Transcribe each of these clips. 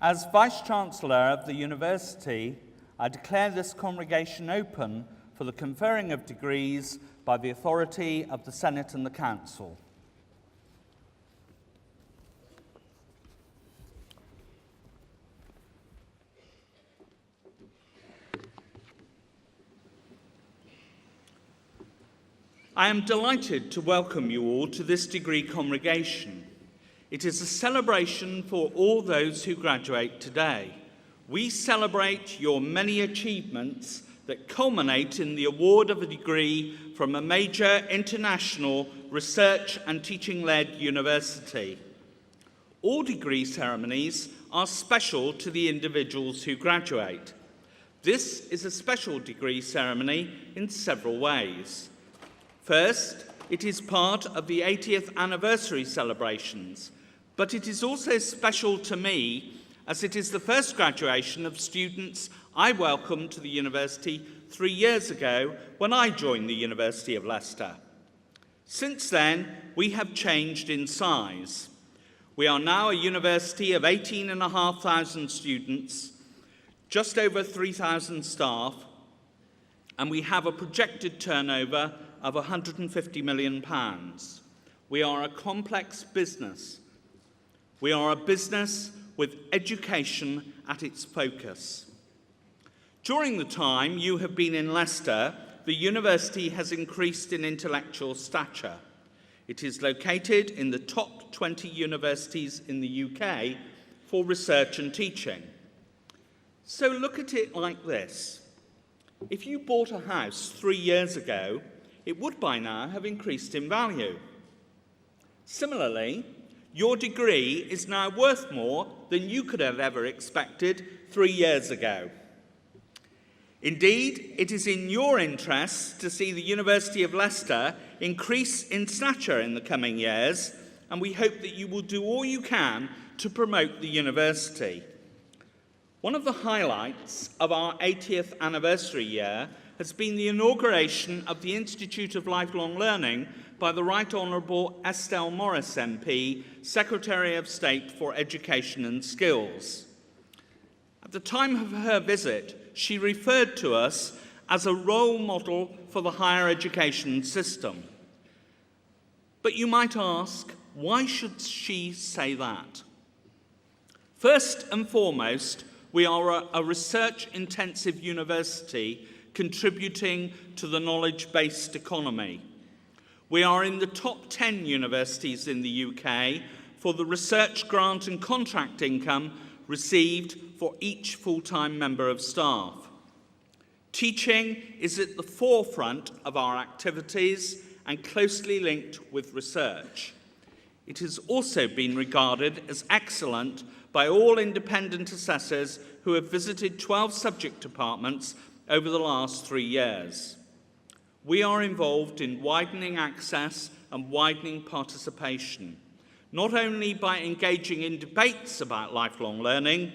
As Vice-Chancellor of the University, I declare this congregation open for the conferring of degrees by the authority of the Senate and the Council. I am delighted to welcome you all to this degree congregation. It is a celebration for all those who graduate today. We celebrate your many achievements that culminate in the award of a degree from a major international research and teaching-led university. All degree ceremonies are special to the individuals who graduate. This is a special degree ceremony in several ways. First, it is part of the 80th anniversary celebrations, but it is also special to me as it is the first graduation of students I welcomed to the university 3 years ago when I joined the University of Leicester. Since then, we have changed in size. We are now a university of 18,500 students, just over 3,000 staff, and we have a projected turnover of £150 million. We are a complex business. We are a business with education at its focus. During the time you have been in Leicester, the university has increased in intellectual stature. It is located in the top 20 universities in the UK for research and teaching. So look at it like this. If you bought a house 3 years ago, it would by now have increased in value. Similarly, your degree is now worth more than you could have ever expected 3 years ago. Indeed, it is in your interests to see the University of Leicester increase in stature in the coming years, and we hope that you will do all you can to promote the university. One of the highlights of our 80th anniversary year has been the inauguration of the Institute of Lifelong Learning by the Right Honourable Estelle Morris MP, Secretary of State for Education and Skills. At the time of her visit, she referred to us as a role model for the higher education system. But you might ask, why should she say that? First and foremost, we are a research-intensive university contributing to the knowledge-based economy. We are in the top 10 universities in the UK for the research grant and contract income received for each full-time member of staff. Teaching is at the forefront of our activities and closely linked with research. It has also been regarded as excellent by all independent assessors who have visited 12 subject departments over the last 3 years. We are involved in widening access and widening participation, not only by engaging in debates about lifelong learning,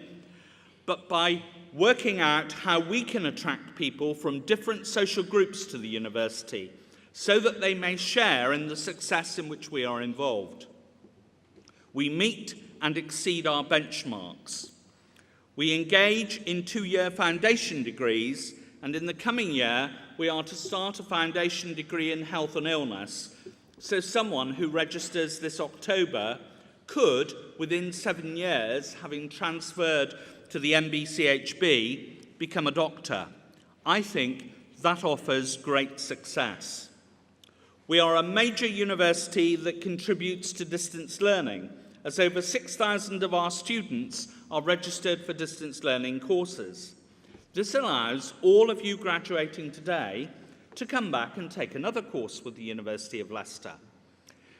but by working out how we can attract people from different social groups to the university so that they may share in the success in which we are involved. We meet and exceed our benchmarks. We engage in 2-year foundation degrees, and in the coming year, we are to start a foundation degree in health and illness, so someone who registers this October could, within 7 years, having transferred to the MBCHB, become a doctor. I think that offers great success. We are a major university that contributes to distance learning, as over 6,000 of our students are registered for distance learning courses. This allows all of you graduating today to come back and take another course with the University of Leicester.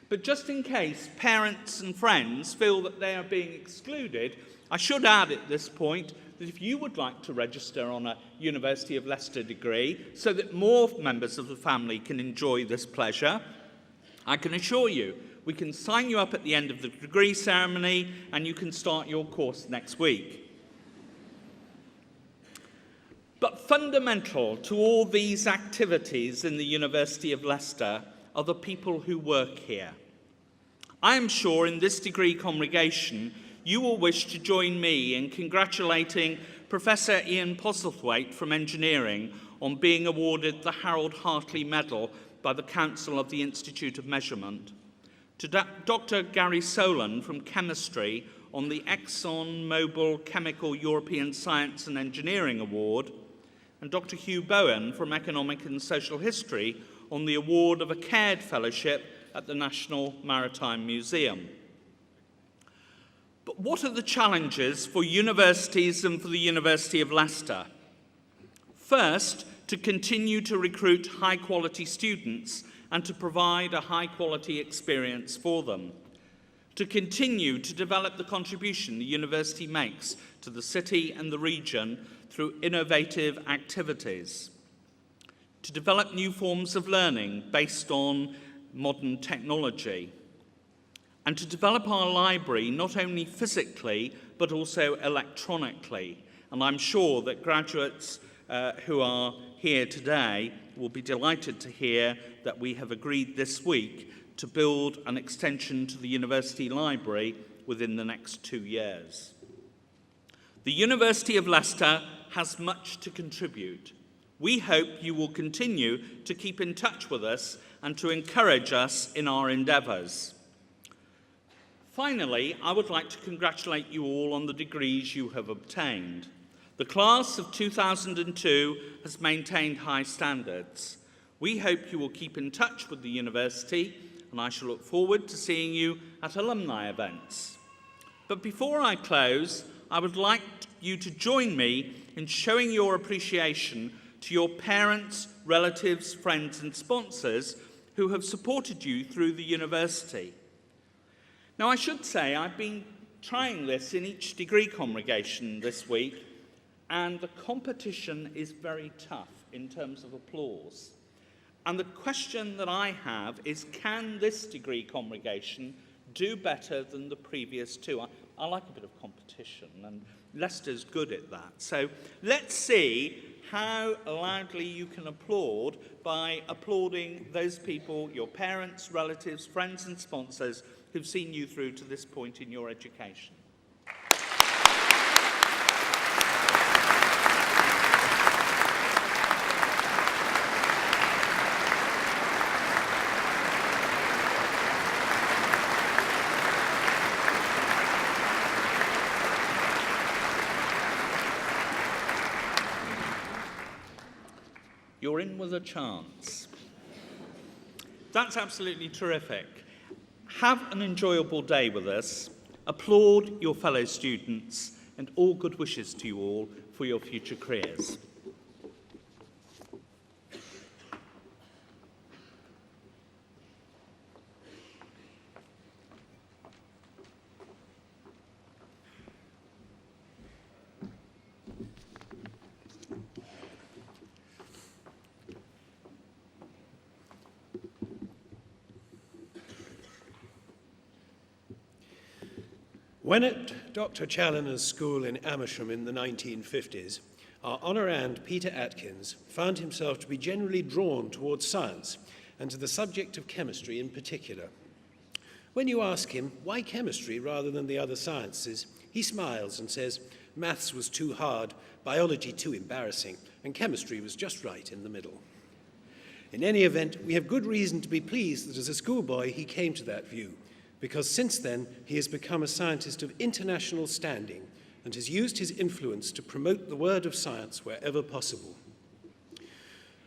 But just in case parents and friends feel that they are being excluded, I should add at this point that if you would like to register on a University of Leicester degree so that more members of the family can enjoy this pleasure, I can assure you we can sign you up at the end of the degree ceremony and you can start your course next week. But fundamental to all these activities in the University of Leicester are the people who work here. I am sure in this degree congregation you will wish to join me in congratulating Professor Ian Postlethwaite from Engineering on being awarded the Harold Hartley Medal by the Council of the Institute of Measurement, to Dr. Gary Solan from Chemistry on the ExxonMobil Chemical European Science and Engineering Award, and Dr. Hugh Bowen from Economic and Social History on the award of a Caird Fellowship at the National Maritime Museum. But what are the challenges for universities and for the University of Leicester? First, to continue to recruit high-quality students and to provide a high-quality experience for them. To continue to develop the contribution the university makes to the city and the region through innovative activities. To develop new forms of learning based on modern technology. And to develop our library not only physically but also electronically. And I'm sure that graduates who are here today will be delighted to hear that we have agreed this week to build an extension to the university library within the next 2 years. The University of Leicester has much to contribute. We hope you will continue to keep in touch with us and to encourage us in our endeavours. Finally, I would like to congratulate you all on the degrees you have obtained. The class of 2002 has maintained high standards. We hope you will keep in touch with the university, and I shall look forward to seeing you at alumni events. But before I close, I would like you to join me in showing your appreciation to your parents, relatives, friends and sponsors who have supported you through the university. Now, I should say I've been trying this in each degree congregation this week, and the competition is very tough in terms of applause. And the question that I have is, can this degree congregation do better than the previous two? I like a bit of competition, and Leicester's good at that. So let's see how loudly you can applaud by applauding those people, your parents, relatives, friends and sponsors who've seen you through to this point in your education. You're in with a chance. That's absolutely terrific. Have an enjoyable day with us. Applaud your fellow students, and all good wishes to you all for your future careers. When at Dr. Challoner's school in Amersham in the 1950s, our honorand Peter Atkins found himself to be generally drawn towards science and to the subject of chemistry in particular. When you ask him why chemistry rather than the other sciences, he smiles and says maths was too hard, biology too embarrassing, and chemistry was just right in the middle. In any event, we have good reason to be pleased that as a schoolboy he came to that view, because since then he has become a scientist of international standing and has used his influence to promote the word of science wherever possible.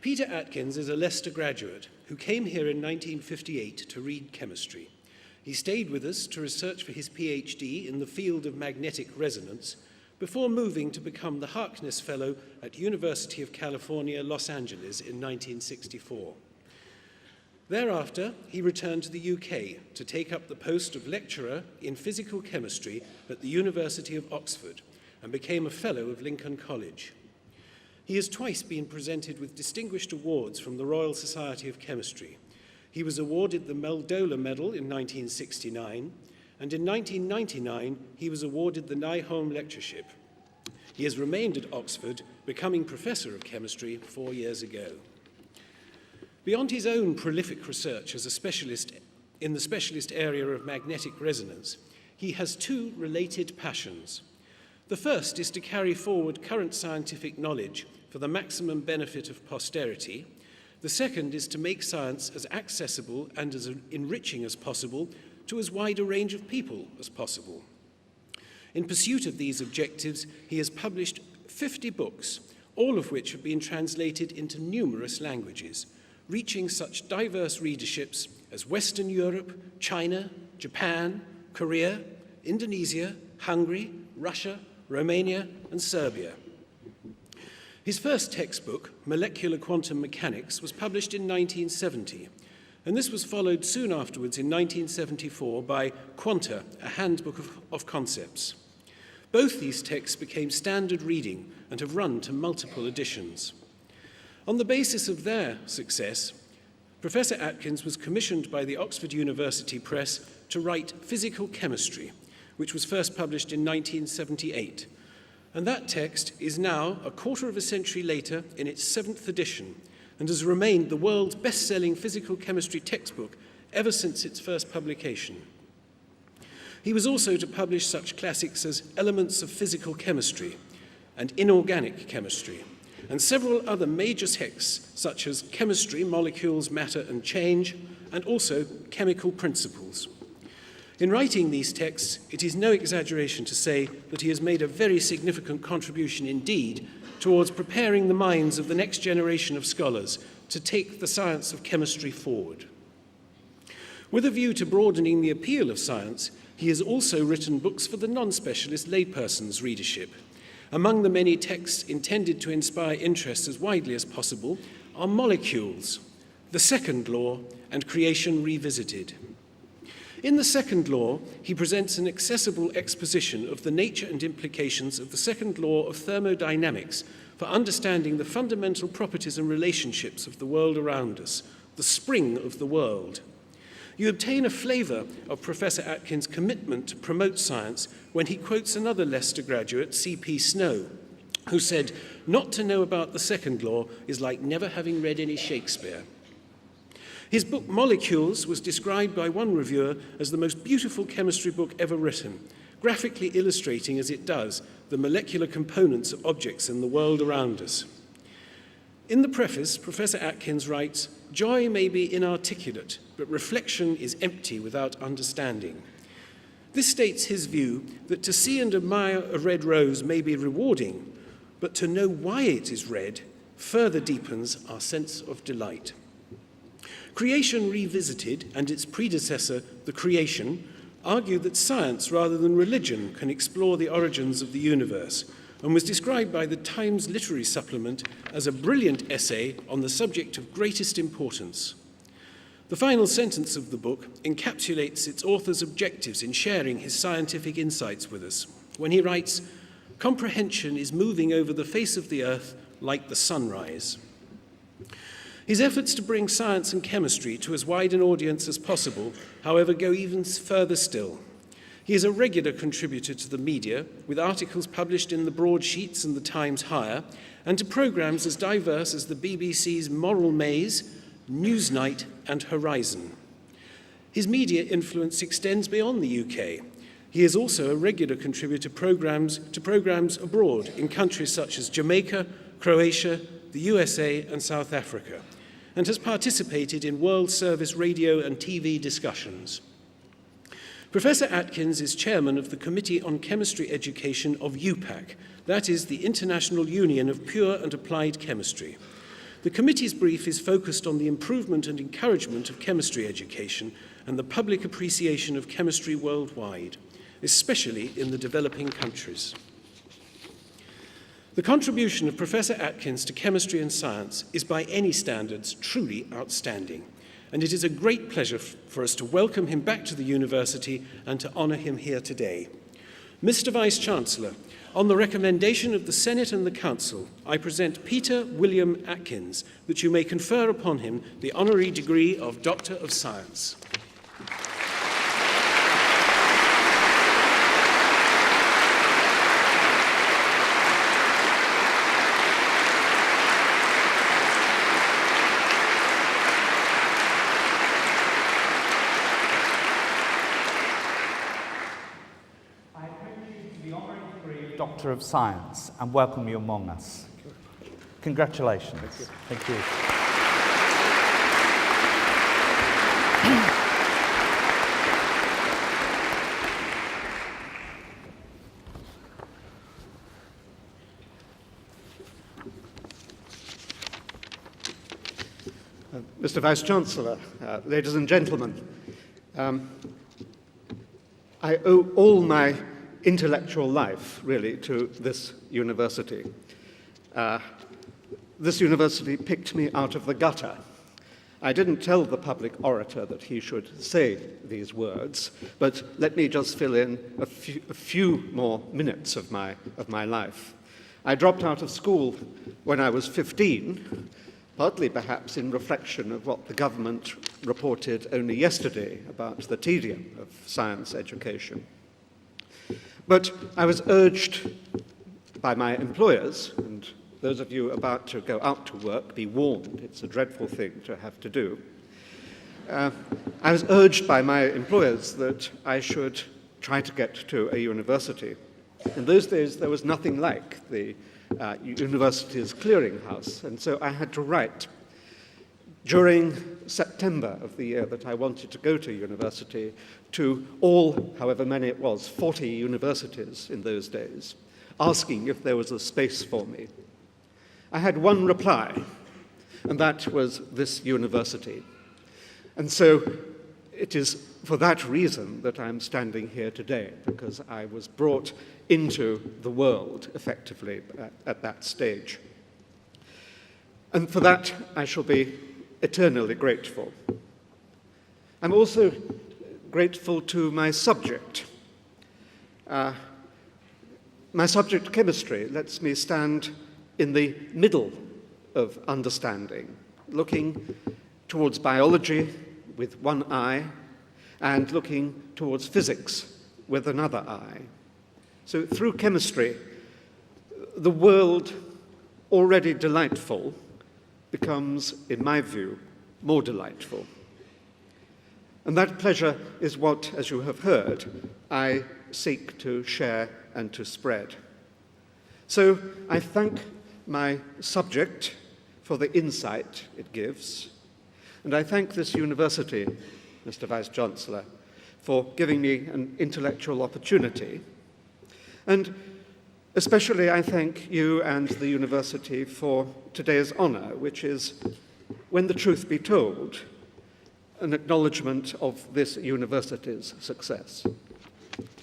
Peter Atkins is a Leicester graduate who came here in 1958 to read chemistry. He stayed with us to research for his PhD in the field of magnetic resonance before moving to become the Harkness Fellow at University of California, Los Angeles in 1964. Thereafter, he returned to the UK to take up the post of lecturer in physical chemistry at the University of Oxford and became a Fellow of Lincoln College. He has twice been presented with distinguished awards from the Royal Society of Chemistry. He was awarded the Meldola Medal in 1969, and in 1999 he was awarded the Nyholm Lectureship. He has remained at Oxford, becoming Professor of Chemistry 4 years ago. Beyond his own prolific research as a specialist in the specialist area of magnetic resonance, he he has two related passions. The first is to carry forward current scientific knowledge for the maximum benefit of posterity. The second is to make science as accessible and as enriching as possible to as wide a range of people as possible. In pursuit of these objectives, he has published 50 books, all of which have been translated into numerous languages, reaching such diverse readerships as Western Europe, China, Japan, Korea, Indonesia, Hungary, Russia, Romania, and Serbia. His first textbook, Molecular Quantum Mechanics, was published in 1970, and this was followed soon afterwards in 1974 by Quanta, a handbook of concepts. Both these texts became standard reading and have run to multiple editions. On the basis of their success, Professor Atkins was commissioned by the Oxford University Press to write Physical Chemistry, which was first published in 1978. And that text is now, a quarter of a century later, in its 7th edition, and has remained the world's best-selling physical chemistry textbook ever since its first publication. He was also to publish such classics as Elements of Physical Chemistry and Inorganic Chemistry, and several other major texts such as Chemistry, Molecules, Matter and Change, and also Chemical Principles. In writing these texts, it is no exaggeration to say that he has made a very significant contribution indeed towards preparing the minds of the next generation of scholars to take the science of chemistry forward. With a view to broadening the appeal of science, he has also written books for the non-specialist layperson's readership. Among the many texts intended to inspire interest as widely as possible are Molecules, The Second Law, and Creation Revisited. In The Second Law, he presents an accessible exposition of the nature and implications of the second law of thermodynamics for understanding the fundamental properties and relationships of the world around us, the spring of the world. You obtain a flavour of Professor Atkins' commitment to promote science when he quotes another Leicester graduate, C.P. Snow, who said, "Not to know about the second law is like never having read any Shakespeare." His book Molecules was described by one reviewer as the most beautiful chemistry book ever written, graphically illustrating as it does the molecular components of objects in the world around us. In the preface, Professor Atkins writes, "Joy may be inarticulate, but reflection is empty without understanding." This states his view that to see and admire a red rose may be rewarding, but to know why it is red further deepens our sense of delight. Creation Revisited and its predecessor, The Creation, argue that science rather than religion can explore the origins of the universe, and was described by the Times Literary Supplement as a brilliant essay on the subject of greatest importance. The final sentence of the book encapsulates its author's objectives in sharing his scientific insights with us, when he writes, "Comprehension is moving over the face of the earth like the sunrise." His efforts to bring science and chemistry to as wide an audience as possible, however, go even further still. He is a regular contributor to the media, with articles published in the Broadsheets and the Times Higher, and to programmes as diverse as the BBC's Moral Maze, Newsnight, and Horizon. His media influence extends beyond the UK. He is also a regular contributor to programmes abroad in countries such as Jamaica, Croatia, the USA, and South Africa, and has participated in World Service radio and TV discussions. Professor Atkins is chairman of the Committee on Chemistry Education of UPAC, that is the International Union of Pure and Applied Chemistry. The committee's brief is focused on the improvement and encouragement of chemistry education and the public appreciation of chemistry worldwide, especially in the developing countries. The contribution of Professor Atkins to chemistry and science is by any standards truly outstanding, and it is a great pleasure for us to welcome him back to the university and to honour him here today. Mr. Vice-Chancellor, on the recommendation of the Senate and the Council, I present Peter William Atkins, that you may confer upon him the honorary degree of Doctor of Science. the Honorary Degree of Doctor of Science and welcome you among us. Congratulations. Thank you. Mr. Vice-Chancellor, ladies and gentlemen, I owe all my intellectual life, really, to this university. This university picked me out of the gutter. I didn't tell the public orator that he should say these words, but let me just fill in a few more minutes of my life. I dropped out of school when I was 15, partly perhaps in reflection of what the government reported only yesterday about the tedium of science education. But I was urged by my employers, and those of you about to go out to work, be warned, it's a dreadful thing to have to do. I was urged by my employers that I should try to get to a university. In those days, there was nothing like the university's clearinghouse, and so I had to write. During September of the year that I wanted to go to university, to all, however many it was, 40 universities in those days, asking if there was a space for me. I had one reply, and that was this university. And so it is for that reason that I'm standing here today, because I was brought into the world, effectively, at that stage. And for that, I shall be eternally grateful. I'm also grateful to my subject. My subject, chemistry, lets me stand in the middle of understanding, looking towards biology with one eye and looking towards physics with another eye. So through chemistry, the world, already delightful, becomes, in my view, more delightful. And that pleasure is what, as you have heard, I seek to share and to spread. So I thank my subject for the insight it gives, and I thank this university, Mr. Vice-Chancellor, for giving me an intellectual opportunity. And especially I thank you and the university for today's honour, which is, when the truth be told, an acknowledgement of this university's success.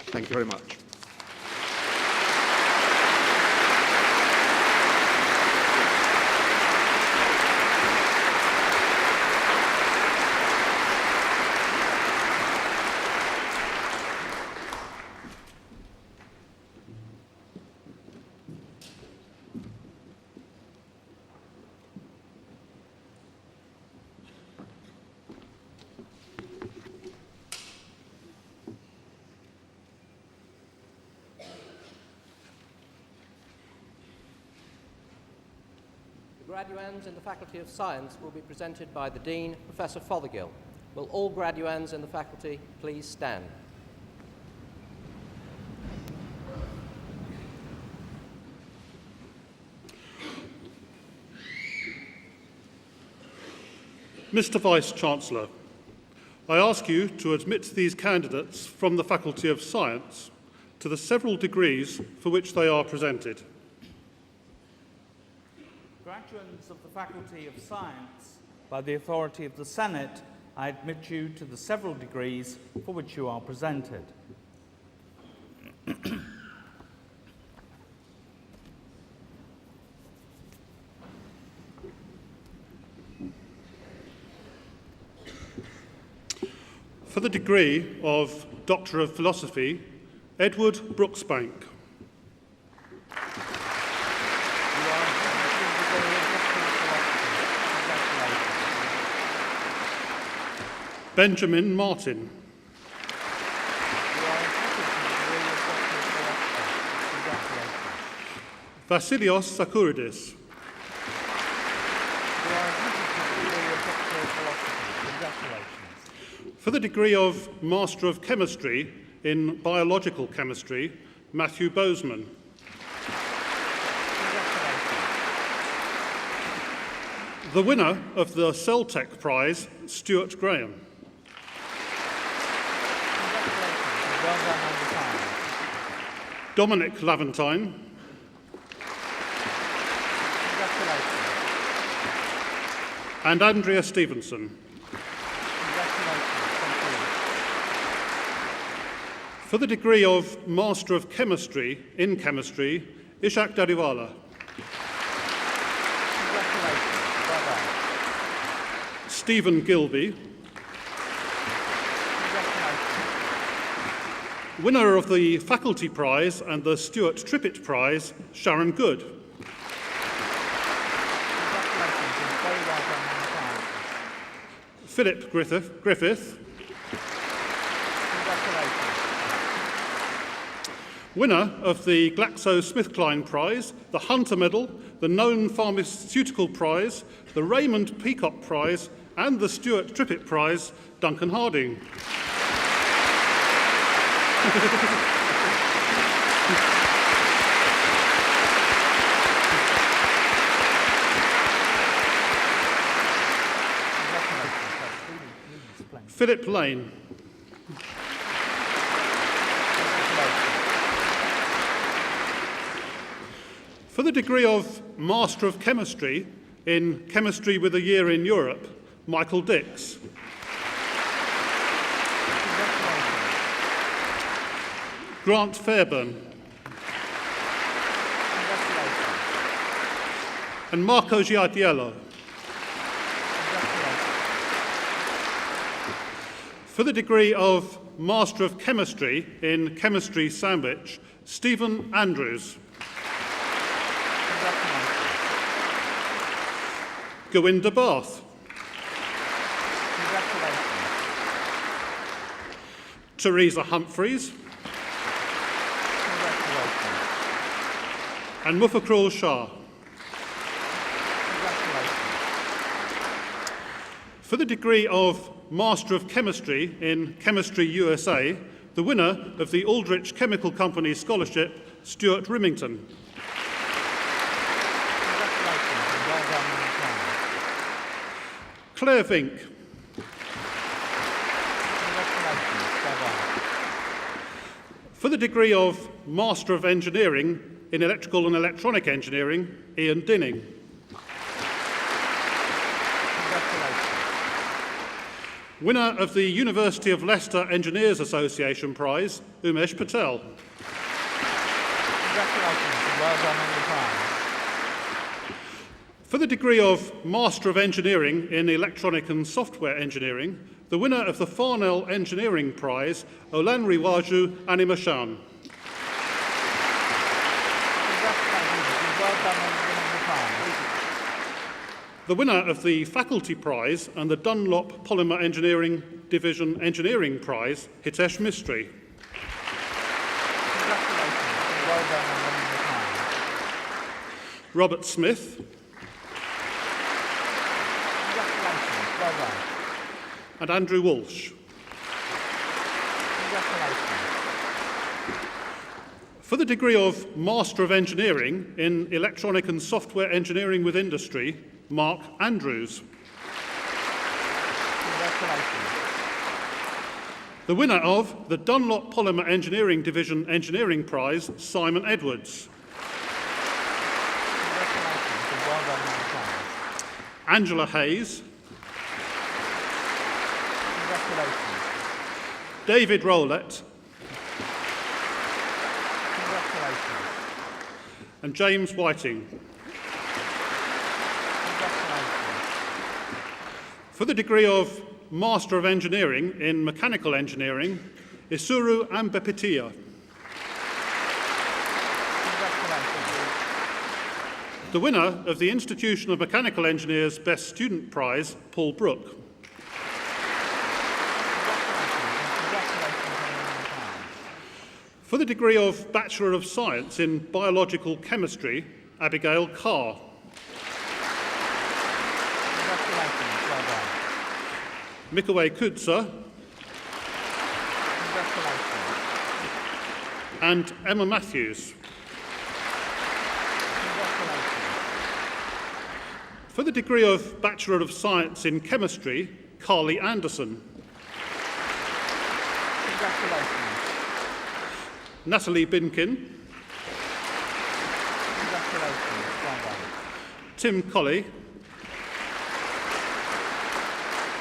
Thank you very much. Graduands in the Faculty of Science will be presented by the Dean, Professor Fothergill. Will all graduands in the faculty please stand? Mr. Vice-Chancellor, I ask you to admit these candidates from the Faculty of Science to the several degrees for which they are presented. Graduates of the Faculty of Science, by the authority of the Senate, I admit you to the several degrees for which you are presented. For the degree of Doctor of Philosophy, Edward Brooksbank. Benjamin Martin. Vassilios Sakouridis. For the degree of Master of Chemistry in Biological Chemistry, Matthew Bozeman. The winner of the Celtec Prize, Stuart Graham. Well done on the time. Dominic Laventine. Congratulations. And Andrea Stevenson. Congratulations. Thank you. For the degree of Master of Chemistry in Chemistry, Ishak Dariwala. Congratulations. Well done. Stephen Gilby. Congratulations. Winner of the Faculty Prize and the Stuart Trippett Prize, Sharon Good. Congratulations and very well done on the time. Philip Griffith. Congratulations. Winner of the GlaxoSmithKline Prize, the Hunter Medal, the Known Pharmaceutical Prize, the Raymond Peacock Prize, and the Stuart Trippett Prize, Duncan Harding. Philip Lane. For the degree of Master of Chemistry in Chemistry with a Year in Europe, Michael Dix. Grant Fairburn. And Marco Giardiello. For the degree of Master of Chemistry in Chemistry Sandwich, Stephen Andrews. Govinda Bath. Teresa Humphreys. And Mufakrul Shah. For the degree of Master of Chemistry in Chemistry USA, the winner of the Aldrich Chemical Company Scholarship, Stuart Rimington. Claire Vink. For the degree of Master of Engineering in Electrical and Electronic Engineering, Ian Dinning. Winner of the University of Leicester Engineers Association Prize, Umesh Patel. Congratulations and well done on your time. For the degree of Master of Engineering in Electronic and Software Engineering, the winner of the Farnell Engineering Prize, Olanriwaju Animashan. Congratulations and well done on your time. The winner of the Faculty Prize and the Dunlop Polymer Engineering Division Engineering Prize, Hitesh Mistry. Congratulations and well done on your time. Robert Smith. Congratulations, well done. And Andrew Walsh. Congratulations. For the degree of Master of Engineering in Electronic and Software Engineering with Industry, Mark Andrews. Congratulations. The winner of the Dunlop Polymer Engineering Division Engineering Prize, Simon Edwards. Congratulations and well done on your time. Angela Hayes. Congratulations. David Rowlett. Congratulations. And James Whiting. Congratulations. For the degree of Master of Engineering in Mechanical Engineering, Isuru Ambepitia. Congratulations. The winner of the Institution of Mechanical Engineers Best Student Prize, Paul Brooke. Congratulations on your time. For the degree of Bachelor of Science in Biological Chemistry, Abigail Carr. Congratulations, well done. Mikawe Kutsa. Congratulations. and Emma Matthews. For the degree of Bachelor of Science in Chemistry, Carly Anderson. Congratulations. Natalie Binkin. Congratulations. Well done. Tim Colley.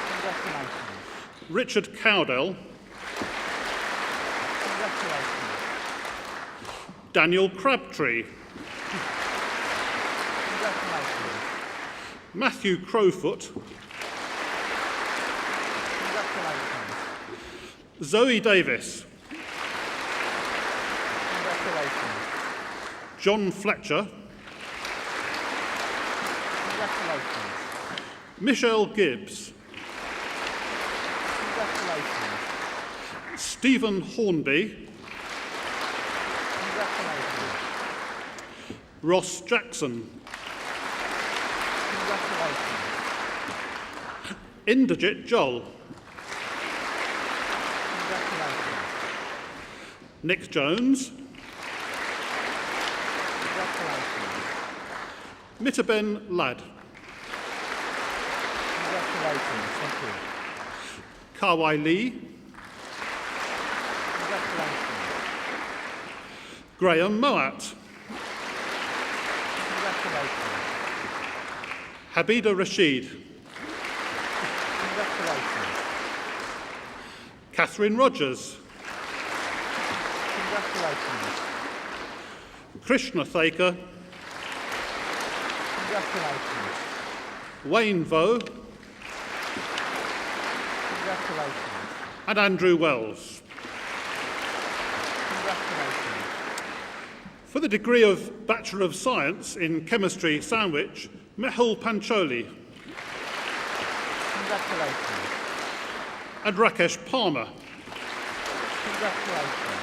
Congratulations. Richard Cowdell. Congratulations. Daniel Crabtree. Congratulations. Matthew Crowfoot. Congratulations. Zoe Davis. Congratulations. John Fletcher. Congratulations. Michelle Gibbs. Congratulations. Stephen Hornby. Congratulations. Ross Jackson. Congratulations. Inderjit Joel. Congratulations. Nick Jones. Congratulations. Mitaben Ladd. Congratulations. Thank you. Kawai Lee. Congratulations. Graham Moat. Congratulations. Habida Rashid. Congratulations. Catherine Rogers. Congratulations. Krishna Thaker. Congratulations. Wayne Vo. Congratulations. And Andrew Wells. Congratulations. For the degree of Bachelor of Science in Chemistry, Sandwich, Mehul Pancholi. Congratulations. And Rakesh Palmer. Congratulations.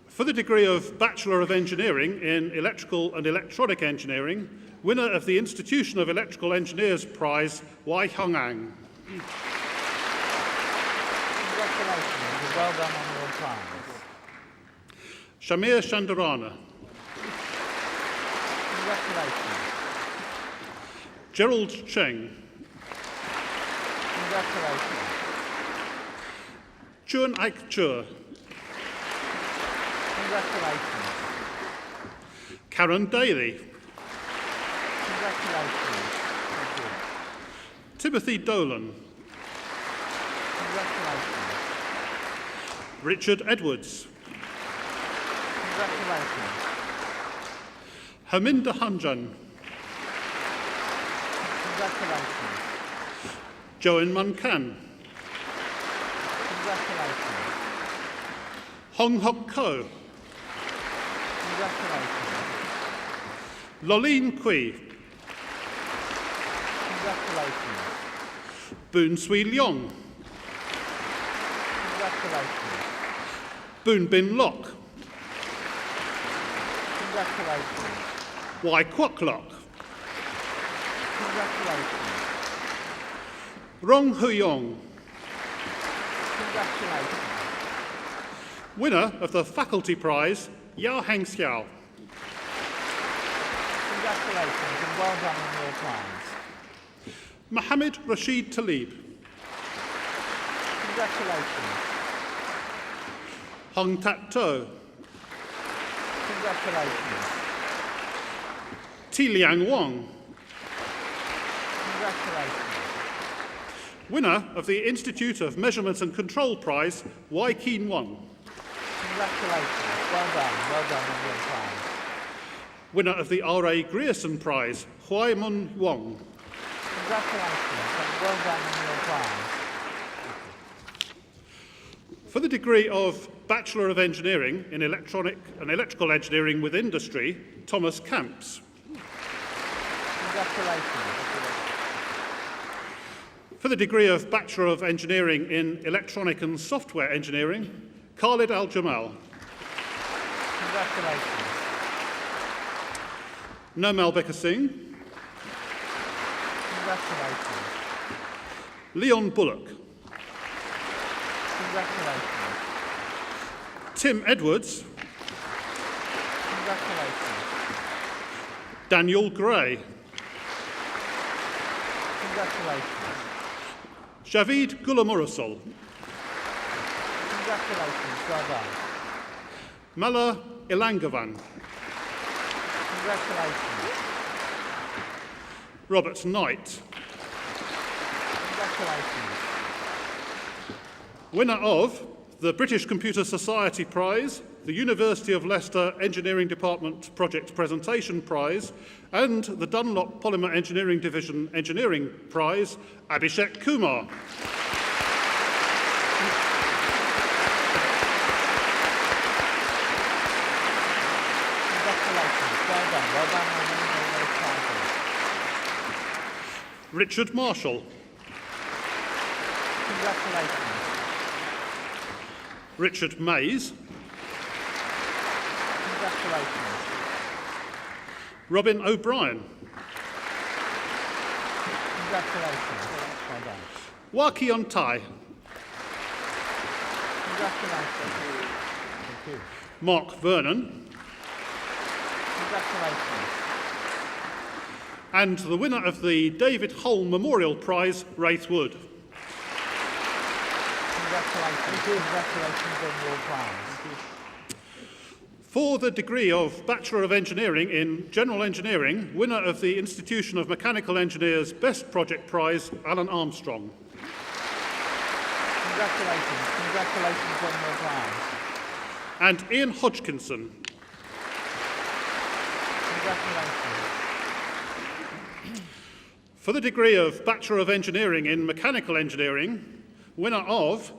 For the degree of Bachelor of Engineering in Electrical and Electronic Engineering, winner of the Institution of Electrical Engineers Prize, Wai Hong-ang. Congratulations and well done on your prize. Shamir Shandarana. Congratulations. Gerald Cheng. Congratulations. Chuan Aik Chur. Congratulations. Karen Daly. Congratulations. Thank you. Timothy Dolan. Congratulations. Richard Edwards. Congratulations. Harminder Hanjan. Congratulations. Joan Muncan. Congratulations. Hong Hok Ko. Congratulations. Loline Kui. Congratulations. Boon Swee Leong. Congratulations. Boon Bin Lok. Congratulations. Wai Kwok Lok. Congratulations. Rong Huyong. Congratulations. Winner of the Faculty Prize, Yao Heng Xiao. Congratulations and well done on your prize. Mohammed Rashid Talib. Congratulations. Hong Tat To. Congratulations. Ti Liang Wong. Congratulations. Winner of the Institute of Measurement and Control Prize, Wai Keen Wong. Congratulations. Well done on your prize. Winner of the R.A. Grierson Prize, Huai Mun Wong. Congratulations and well done on your prize. For the degree of Bachelor of Engineering in Electronic and Electrical Engineering with Industry, Thomas Camps. Congratulations. For the degree of Bachelor of Engineering in Electronic and Software Engineering, Khalid Al-Jamal. Congratulations. Nomal Becker Singh. Congratulations. Leon Bullock. Congratulations. Tim Edwards. Congratulations. Daniel Gray. Congratulations. Javid Gulamurasol. Congratulations. Well done. Mala Ilangavan. Congratulations. Robert Knight. Congratulations. Winner of the British Computer Society Prize, the University of Leicester Engineering Department Project Presentation Prize, and the Dunlop Polymer Engineering Division Engineering Prize, Abhishek Kumar. Congratulations. Well done. Well done on winning all those prizes. Richard Marshall. Congratulations. Richard Mays. Congratulations. Robin O'Brien. Congratulations. Well done. Waki Ontai. Congratulations. Thank you. Mark Vernon. Congratulations. And the winner of the David Hull Memorial Prize, Raith Wood. Congratulations. Congratulations on your prize. For the degree of Bachelor of Engineering in General Engineering, winner of the Institution of Mechanical Engineers Best Project Prize, Alan Armstrong. Congratulations. Congratulations on your prize. And Ian Hodgkinson. Congratulations. For the degree of Bachelor of Engineering in Mechanical Engineering, winner of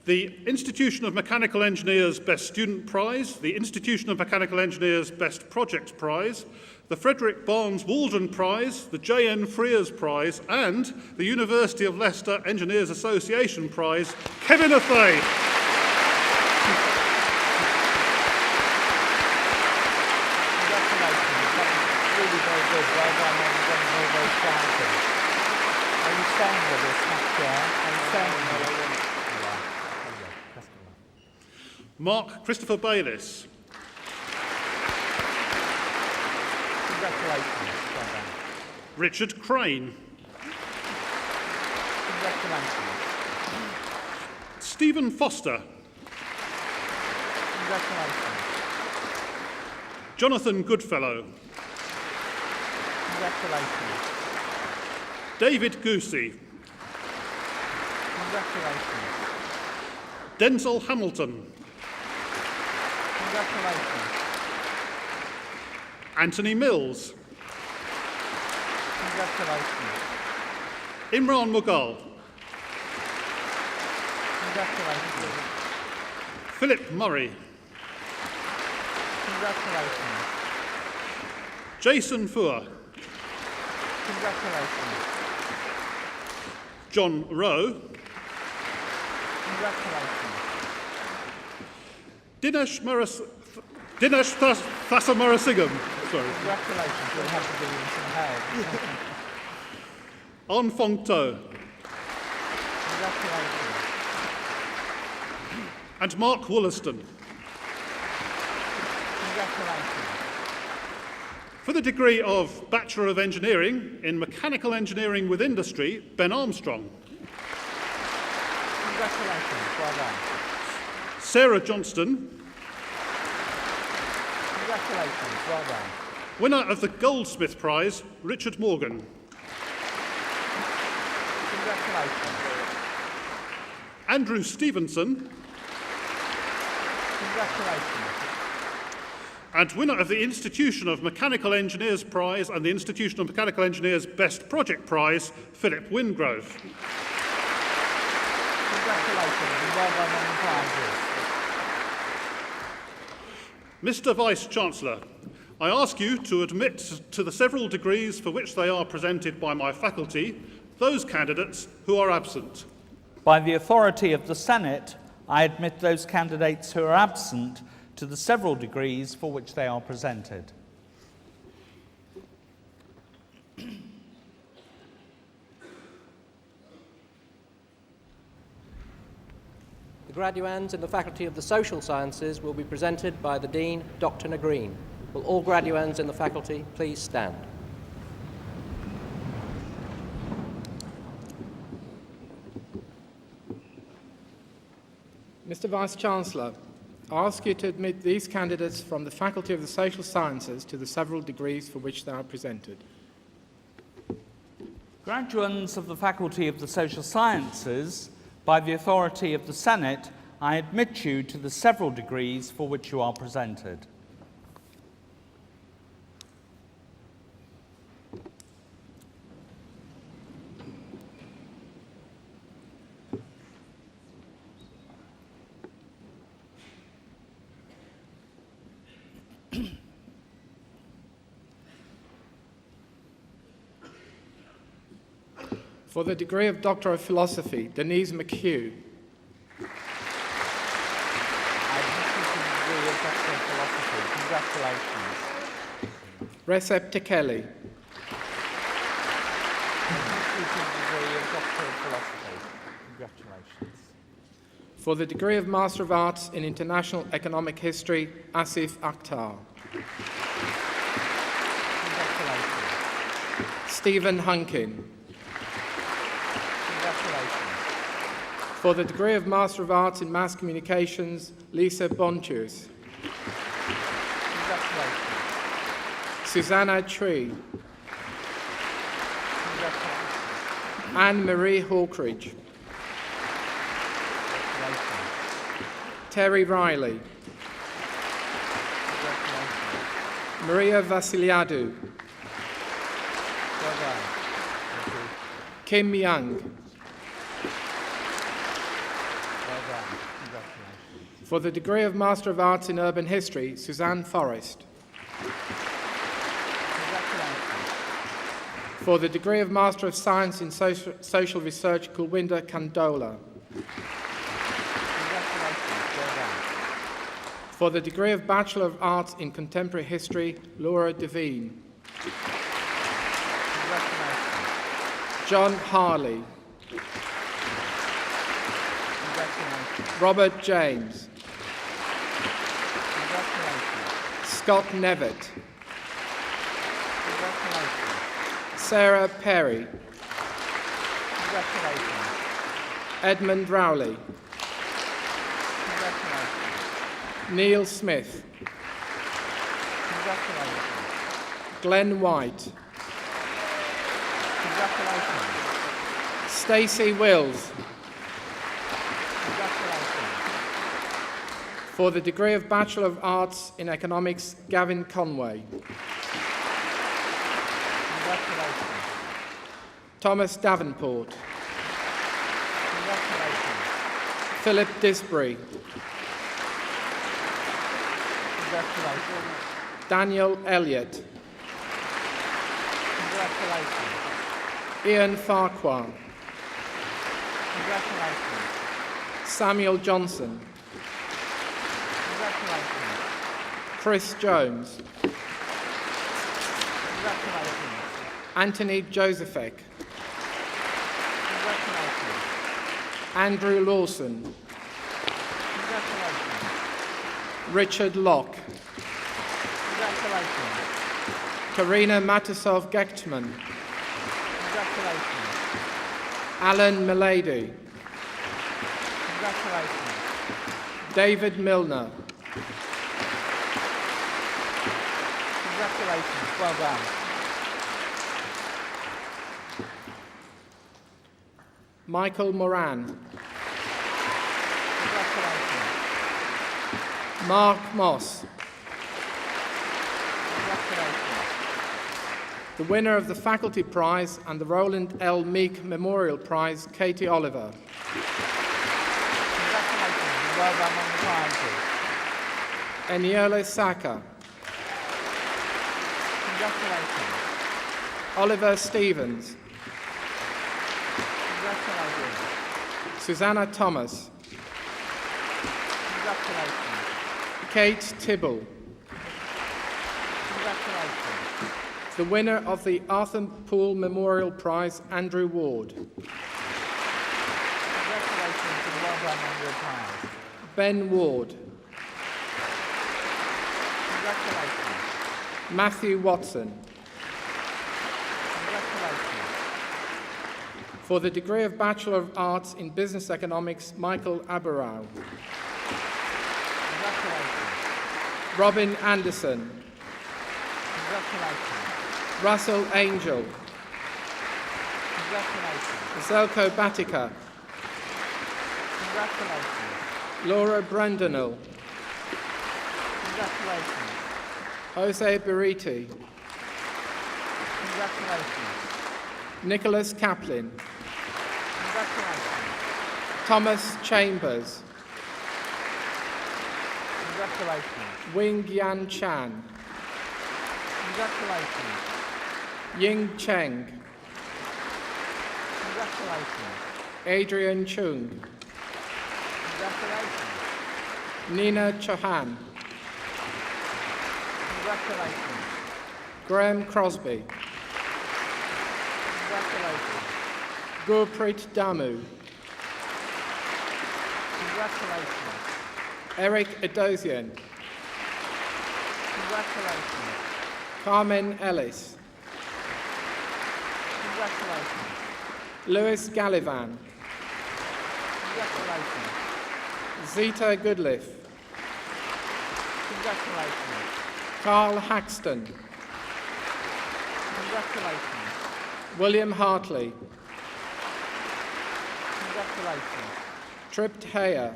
the Institution of Mechanical Engineers Best Student Prize, the Institution of Mechanical Engineers Best Project Prize, the Frederick Barnes Waldron Prize, the J.N. Frears Prize, and the University of Leicester Engineers Association Prize, Kevin Athay. Congratulations. That was really very good. Well done on winning all those prizes. Are you staying with us next year? Are you staying with us? Mark Christopher Bayliss. Congratulations. Well done. Richard Crane. Congratulations. Stephen Foster. Congratulations. Jonathan Goodfellow. Congratulations. David Goosey. Congratulations. Denzel Hamilton. Congratulations. Anthony Mills. Congratulations. Imran Mughal. Congratulations. Philip Murray. Congratulations. Jason Fuhr. Congratulations. John Rowe. Congratulations. Dinesh Thasamarasingam. Sorry. Congratulations. You'll have to give him some help. On Fong To. Congratulations. And Mark Wollaston. Congratulations. For the degree of Bachelor of Engineering in Mechanical Engineering with Industry, Ben Armstrong. Congratulations. Well done. Sarah Johnston. Congratulations. Well done. Winner of the Goldsmith Prize, Richard Morgan. Congratulations. Andrew Stevenson. Congratulations. And winner of the Institution of Mechanical Engineers Prize and the Institution of Mechanical Engineers Best Project Prize, Philip Wingrove. Congratulations and well done on the prizes. Mr. Vice-Chancellor, I ask you to admit to the several degrees for which they are presented by my faculty those candidates who are absent. By the authority of the Senate, I admit those candidates who are absent to the several degrees for which they are presented. The graduands in the Faculty of the Social Sciences will be presented by the Dean, Dr. Nagreen. Will all graduands in the faculty please stand? Mr. Vice-Chancellor, I ask you to admit these candidates from the Faculty of the Social Sciences to the several degrees for which they are presented. Graduands of the Faculty of the Social Sciences, by the authority of the Senate, I admit you to the several degrees for which you are presented. For the degree of Doctor of Philosophy, Denise McHugh. I admit you to the degree of Doctor of Philosophy. Congratulations. Recep Tekeli. I admit you to the degree of Doctor of Philosophy. Congratulations. For the degree of Master of Arts in International Economic History, Asif Akhtar. Congratulations. Stephen Hunkin. Congratulations. For the degree of Master of Arts in Mass Communications, Lisa Bontius. Congratulations. Susanna Tree. Congratulations. Anne-Marie Hawkridge. Congratulations. Terry Riley. Congratulations. Maria Vasiliadou. Well done. Thank you. Kim Young. Well done. Congratulations. For the degree of Master of Arts in Urban History, Suzanne Forrest. Congratulations. For the degree of Master of Science in Social Research, Kulwinder Kandola. Congratulations. Well done. For the degree of Bachelor of Arts in Contemporary History, Laura Devine. Congratulations. John Harley. Congratulations. Robert James. Congratulations. Scott Nevitt. Congratulations. Sarah Perry. Congratulations. Edmund Rowley. Congratulations. Neil Smith. Congratulations. Glenn White. Congratulations. Stacey Wills. Congratulations. For the degree of Bachelor of Arts in Economics, Gavin Conway. Congratulations. Thomas Davenport. Congratulations. Philip Disbury. Congratulations. Daniel Elliott. Congratulations. Ian Farquhar. Congratulations. Samuel Johnson. Congratulations. Chris Jones. Congratulations. Anthony Josephek. Congratulations. Andrew Lawson. Congratulations. Richard Locke. Congratulations. Karina Matusov-Gechtman. Congratulations. Alan Milady. Congratulations. David Milner. Congratulations. Well done. Michael Moran. Congratulations. Mark Moss. Congratulations. The winner of the Faculty Prize and the Roland L. Meek Memorial Prize, Katie Oliver. Congratulations and well done on the prizes. Eniola Saka. Congratulations. Oliver Stevens. Congratulations. Susanna Thomas. Congratulations. Kate Tibble. Congratulations. The winner of the Arthur Poole Memorial Prize, Andrew Ward. Congratulations and well done on your prize. Ben Ward. Congratulations. Matthew Watson. Congratulations. For the degree of Bachelor of Arts in Business Economics, Michael Abarau. Congratulations. Robin Anderson. Congratulations. Russell Angel. Congratulations. Zelko Batica. Congratulations. Laura Brandonell. Congratulations. Jose Beriti. Congratulations. Nicholas Kaplan. Congratulations. Thomas Chambers. Congratulations. Wing Yan Chan. Congratulations. Ying Cheng. Congratulations. Adrian Chung. Congratulations. Nina Chauhan. Congratulations. Graham Crosby. Congratulations. Gurpreet Damu. Congratulations. Eric Edosian. Congratulations. Carmen Ellis. Congratulations. Lewis Gallivan. Congratulations. Zita Goodliff. Congratulations. Carl Haxton. Congratulations. William Hartley. Congratulations. Tripp Heyer.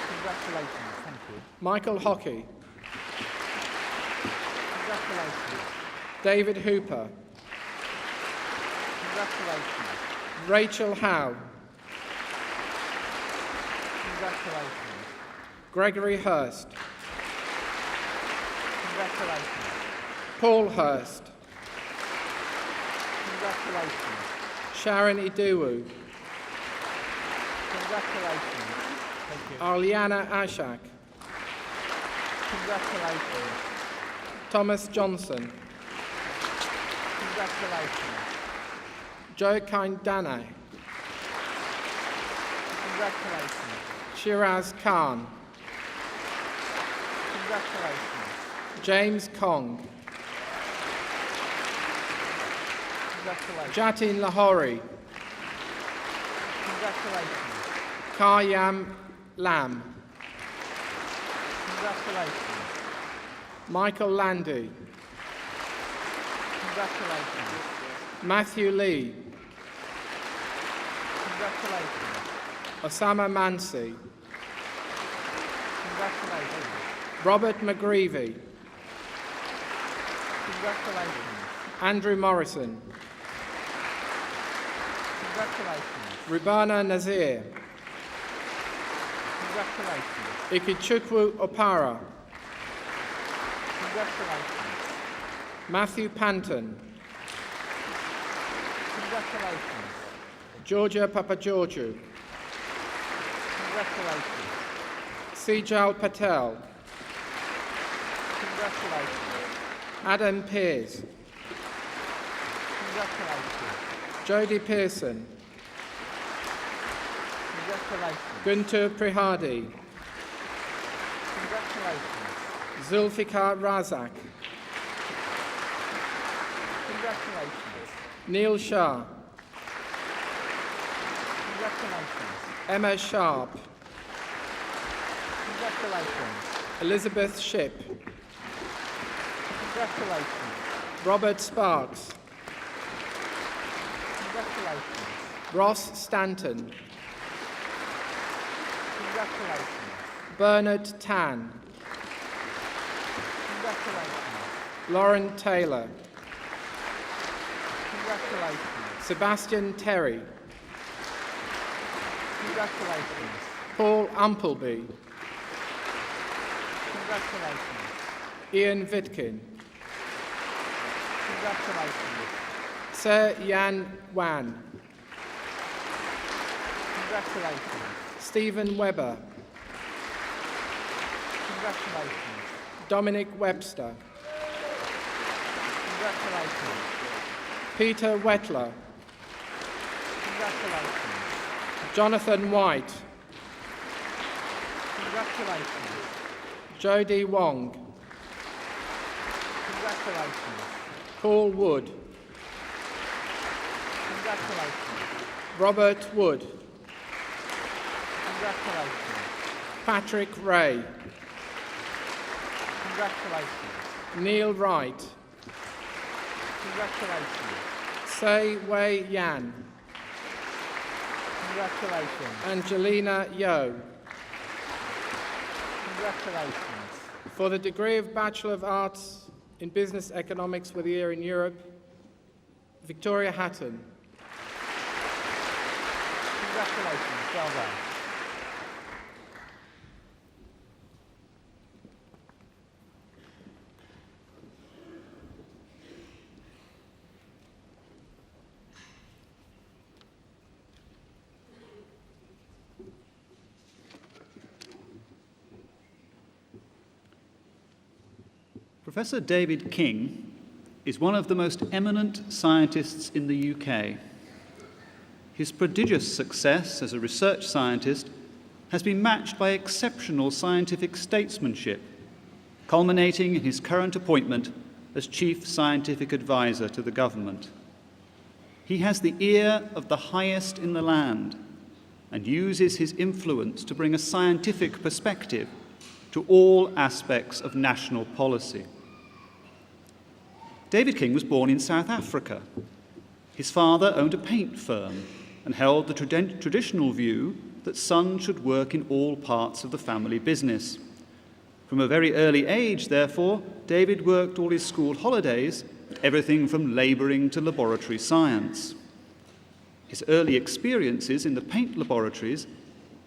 Congratulations. Thank you. Michael Hockey. Congratulations. David Hooper. Congratulations. Rachel Howe. Congratulations. Gregory Hurst. Congratulations. Paul Hurst. Congratulations. Sharon Iduwu. Congratulations. Thank you. Arliana Ashak. Congratulations. Thomas Johnson. Congratulations. Joe Kindana. Congratulations. Shiraz Khan. Congratulations. James Kong. Congratulations. Jatin Lahori. Congratulations. Karyam Lam. Congratulations. Michael Landy. Congratulations. Matthew Lee. Congratulations. Osama Mansi. Congratulations. Robert McGreevy. Congratulations. Andrew Morrison. Congratulations. Rubana Nazir. Congratulations. Ikichukwu Opara. Congratulations. Matthew Panton. Congratulations. Georgia Papageorgiou. Congratulations. Sejal Patel. Congratulations. Adam Pears. Congratulations. Jodie Pearson. Congratulations. Guntur Prihadi. Congratulations. Zulfikar Razak. Congratulations. Neil Shah. Congratulations. Emma Sharp. Congratulations. Elizabeth Shipp. Congratulations. Robert Sparks. Congratulations. Ross Stanton. Congratulations. Bernard Tan. Congratulations. Lauren Taylor. Congratulations. Sebastian Terry. Congratulations. Paul Umpleby. Congratulations. Ian Vitkin. Congratulations. Sir Yan Wan. Congratulations. Stephen Webber. Congratulations. Dominic Webster. Congratulations. Peter Wetler. Congratulations. Jonathan White. Congratulations. Jodie Wong. Congratulations. Paul Wood. Congratulations. Robert Wood. Congratulations. Patrick Ray. Congratulations. Neil Wright. Congratulations. Sei Wei Yan. Congratulations. Angelina Yo. Congratulations. For the degree of Bachelor of Arts in Business Economics with a year in Europe, Victoria Hatton. Congratulations. Well done. Professor David King is one of the most eminent scientists in the UK. His prodigious success as a research scientist has been matched by exceptional scientific statesmanship, culminating in his current appointment as Chief Scientific Advisor to the government. He has the ear of the highest in the land and uses his influence to bring a scientific perspective to all aspects of national policy. David King was born in South Africa. His father owned a paint firm and held the traditional view that sons should work in all parts of the family business. From a very early age, therefore, David worked all his school holidays, everything from labouring to laboratory science. His early experiences in the paint laboratories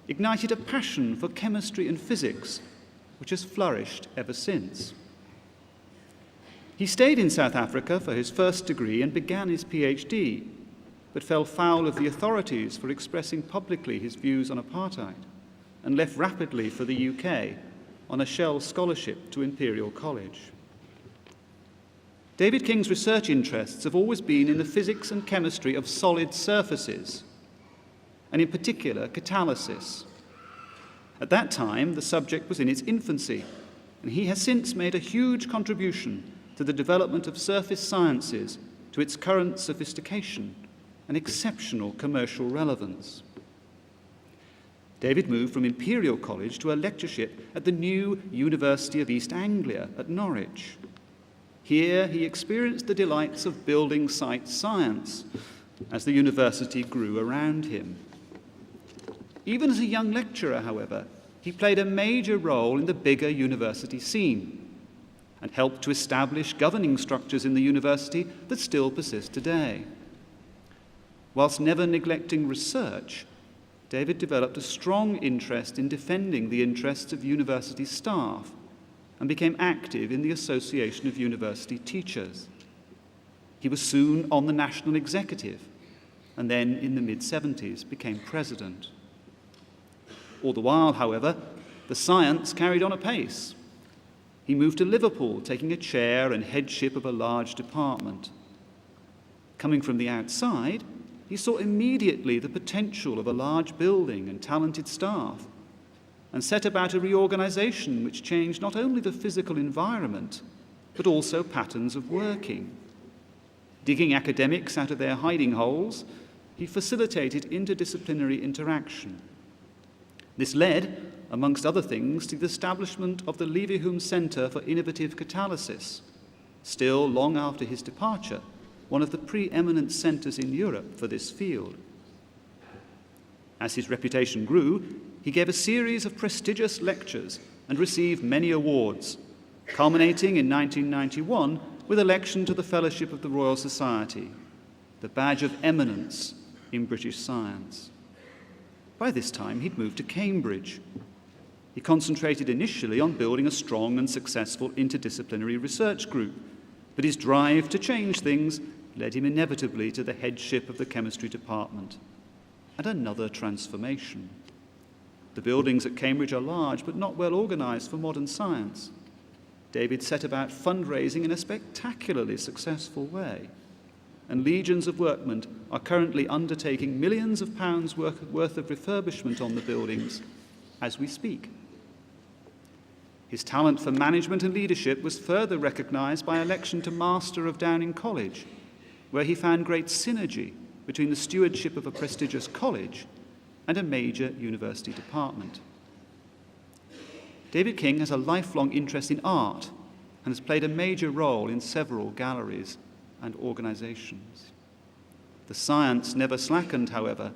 ignited a passion for chemistry and physics, which has flourished ever since. He stayed in South Africa for his first degree and began his PhD, but fell foul of the authorities for expressing publicly his views on apartheid and left rapidly for the UK on a Shell scholarship to Imperial College. David King's research interests have always been in the physics and chemistry of solid surfaces, and in particular catalysis. At that time, the subject was in its infancy, and he has since made a huge contribution to the development of surface sciences to its current sophistication and exceptional commercial relevance. David moved from Imperial College to a lectureship at the new University of East Anglia at Norwich. Here he experienced the delights of building site science as the university grew around him. Even as a young lecturer, however, he played a major role in the bigger university scene and helped to establish governing structures in the university that still persist today. Whilst never neglecting research, David developed a strong interest in defending the interests of university staff and became active in the Association of University Teachers. He was soon on the national executive and then in the mid-70s became president. All the while, however, the science carried on apace. He moved to Liverpool, taking a chair and headship of a large department. Coming from the outside, he saw immediately the potential of a large building and talented staff, and set about a reorganization which changed not only the physical environment, but also patterns of working. Digging academics out of their hiding holes, he facilitated interdisciplinary interaction. This led, amongst other things, to the establishment of the Leverhulme Centre for Innovative Catalysis, still long after his departure, one of the preeminent centres in Europe for this field. As his reputation grew, he gave a series of prestigious lectures and received many awards, culminating in 1991 with election to the Fellowship of the Royal Society, the badge of eminence in British science. By this time, he'd moved to Cambridge. He concentrated initially on building a strong and successful interdisciplinary research group, but his drive to change things led him inevitably to the headship of the chemistry department, and another transformation. The buildings at Cambridge are large but not well organised for modern science. David set about fundraising in a spectacularly successful way, and legions of workmen are currently undertaking millions of pounds worth of refurbishment on the buildings as we speak. His talent for management and leadership was further recognised by election to Master of Downing College, where he found great synergy between the stewardship of a prestigious college and a major university department. David King has a lifelong interest in art and has played a major role in several galleries and organisations. The science never slackened, however,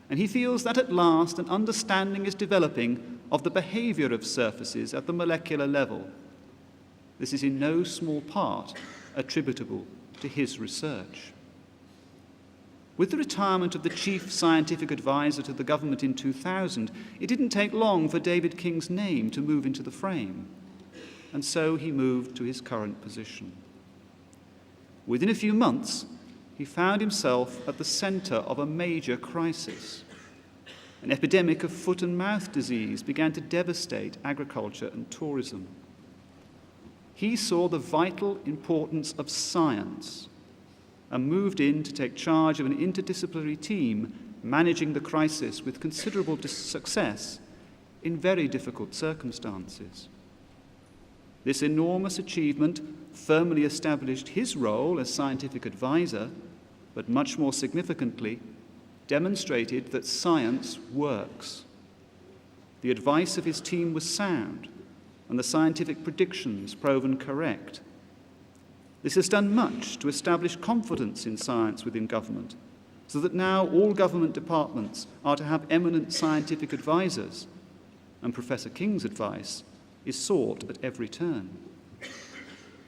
and he feels that at last an understanding is developing of the behaviour of surfaces at the molecular level. This is in no small part attributable to his research. With the retirement of the chief scientific advisor to the government in 2000, it didn't take long for David King's name to move into the frame, and so he moved to his current position. Within a few months, he found himself at the centre of a major crisis. An epidemic of foot and mouth disease began to devastate agriculture and tourism. He saw the vital importance of science and moved in to take charge of an interdisciplinary team managing the crisis with considerable success in very difficult circumstances. This enormous achievement firmly established his role as scientific advisor, but much more significantly, demonstrated that science works. The advice of his team was sound, and the scientific predictions proven correct. This has done much to establish confidence in science within government, so that now all government departments are to have eminent scientific advisors, and Professor King's advice is sought at every turn.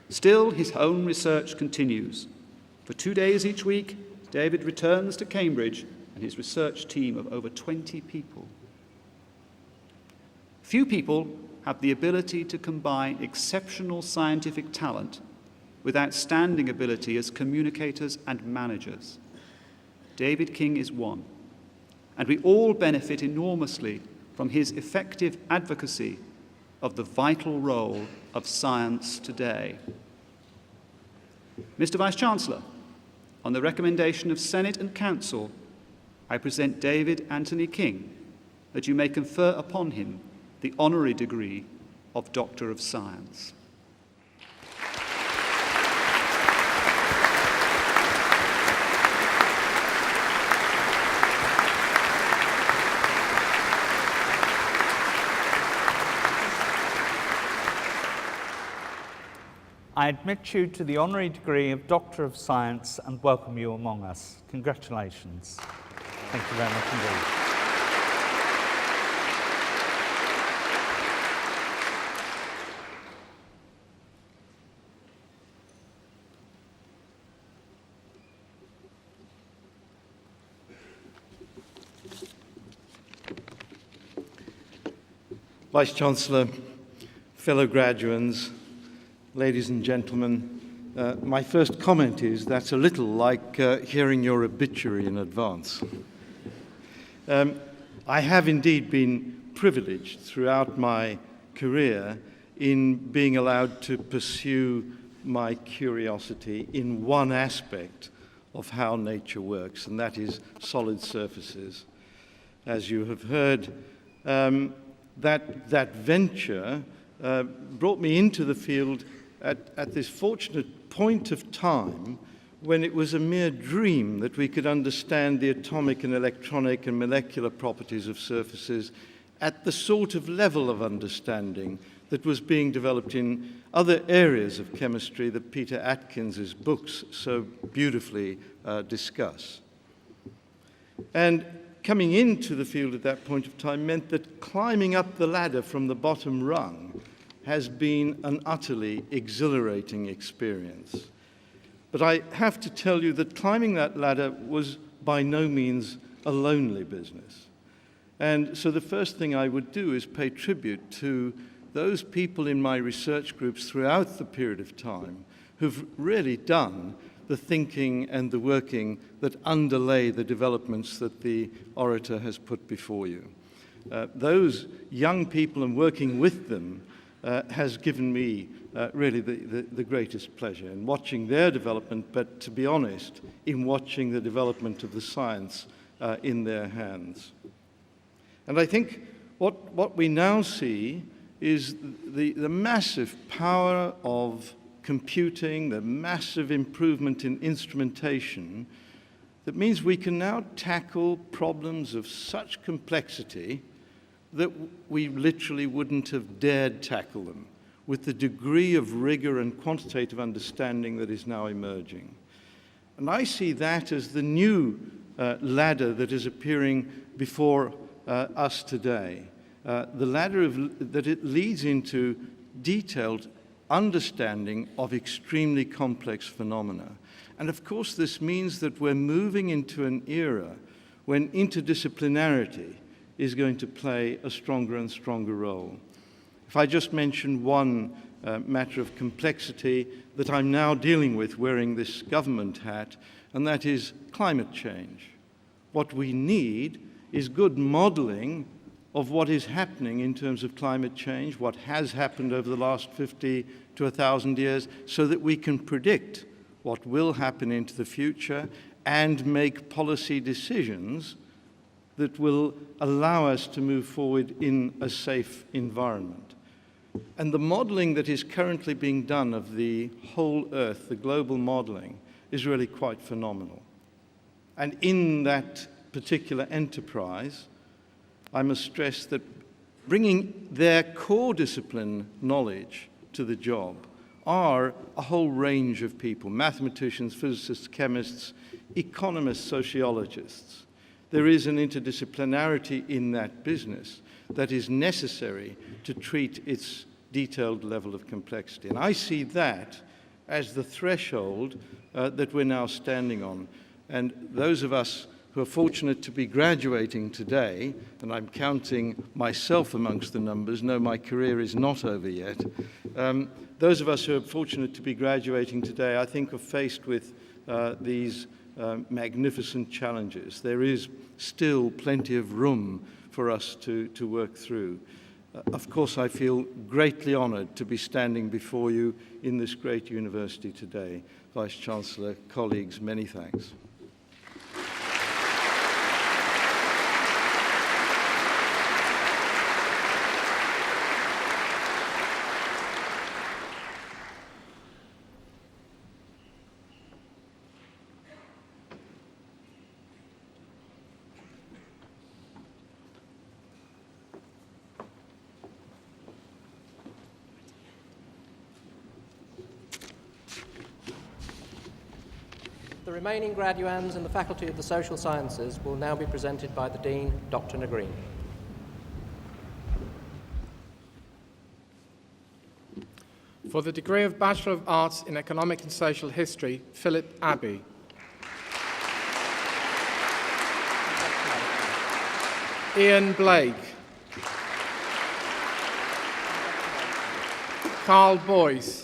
Still, his own research continues. For 2 days each week, David returns to Cambridge and his research team of over 20 people. Few people have the ability to combine exceptional scientific talent with outstanding ability as communicators and managers. David King is one, and we all benefit enormously from his effective advocacy of the vital role of science today. Mr. Vice-Chancellor, on the recommendation of Senate and Council, I present David Anthony King that you may confer upon him the Honorary Degree of Doctor of Science. I admit you to the honorary degree of Doctor of Science and welcome you among us. Congratulations. Thank you very much indeed. Vice-Chancellor, fellow graduates, ladies and gentlemen, my first comment is that's a little like hearing your obituary in advance. I have indeed been privileged throughout my career in being allowed to pursue my curiosity in one aspect of how nature works, and that is solid surfaces. As you have heard, that venture brought me into the field at this fortunate point of time when it was a mere dream that we could understand the atomic and electronic and molecular properties of surfaces at the sort of level of understanding that was being developed in other areas of chemistry that Peter Atkins's books so beautifully discuss. And coming into the field at that point of time meant that climbing up the ladder from the bottom rung has been an utterly exhilarating experience. But I have to tell you that climbing that ladder was by no means a lonely business. And so the first thing I would do is pay tribute to those people in my research groups throughout the period of time who've really done the thinking and the working that underlay the developments that the orator has put before you. Those young people and working with them has given me really the greatest pleasure in watching their development, but to be honest, in watching the development of the science in their hands. And I think what we now see is the massive power of computing, the massive improvement in instrumentation that means we can now tackle problems of such complexity that we literally wouldn't have dared tackle them with the degree of rigor and quantitative understanding that is now emerging. And I see that as the new ladder that is appearing before us today. The ladder that it leads into detailed understanding of extremely complex phenomena. And of course, this means that we're moving into an era when interdisciplinarity is going to play a stronger and stronger role. If I just mention one matter of complexity that I'm now dealing with wearing this government hat, and that is climate change. What we need is good modeling of what is happening in terms of climate change, what has happened over the last 50 to 1,000 years, so that we can predict what will happen into the future and make policy decisions that will allow us to move forward in a safe environment. And the modeling that is currently being done of the whole Earth, the global modeling, is really quite phenomenal. And in that particular enterprise, I must stress that bringing their core discipline knowledge to the job are a whole range of people: mathematicians, physicists, chemists, economists, sociologists. There is an interdisciplinarity in that business that is necessary to treat its detailed level of complexity. And I see that as the threshold that we're now standing on. And those of us who are fortunate to be graduating today, and I'm counting myself amongst the numbers, no, my career is not over yet. Those of us who are fortunate to be graduating today, I think, are faced with these magnificent challenges. There is still plenty of room for us to work through. Of course, I feel greatly honoured to be standing before you in this great university today. Vice-Chancellor, colleagues, many thanks. The remaining graduands in the Faculty of the Social Sciences will now be presented by the Dean, Dr. Negreen. For the degree of Bachelor of Arts in Economic and Social History, Philip Abbey. Ian Blake. Carl Boyce.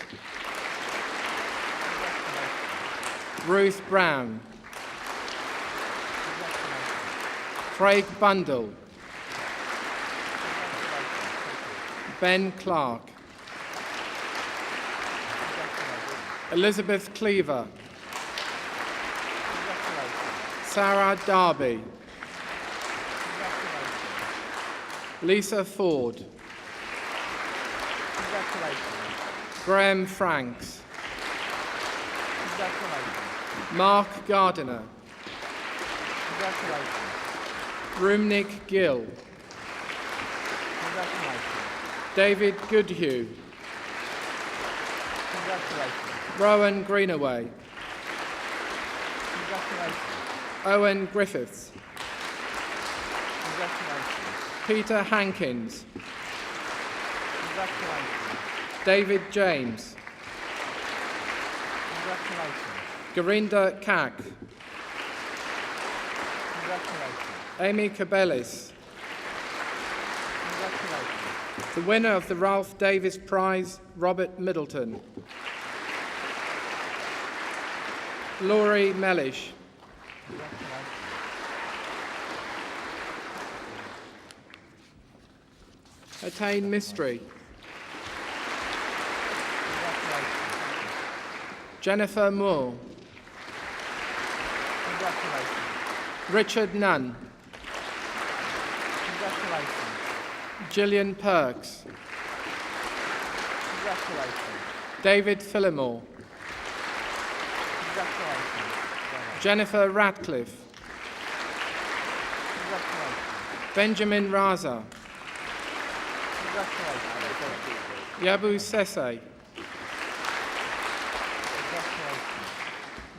Ruth Brown. Craig Bundle. Ben Clark. Elizabeth Cleaver. Sarah Darby. Lisa Ford. Graham Franks. Mark Gardiner. Rumnik Gill. David Goodhue. Rowan Greenaway. Owen Griffiths. Peter Hankins. David James. Garinda Kak. Amy Cabellis. The winner of the Ralph Davis Prize, Robert Middleton. Laurie Mellish. Attain Mystery. Jennifer Moore. Richard Nunn. Gillian Perks. Congratulations. David Phillimore, Congratulations. Jennifer Ratcliffe, Congratulations. Benjamin Raza, Congratulations. Yabu Sese, Congratulations.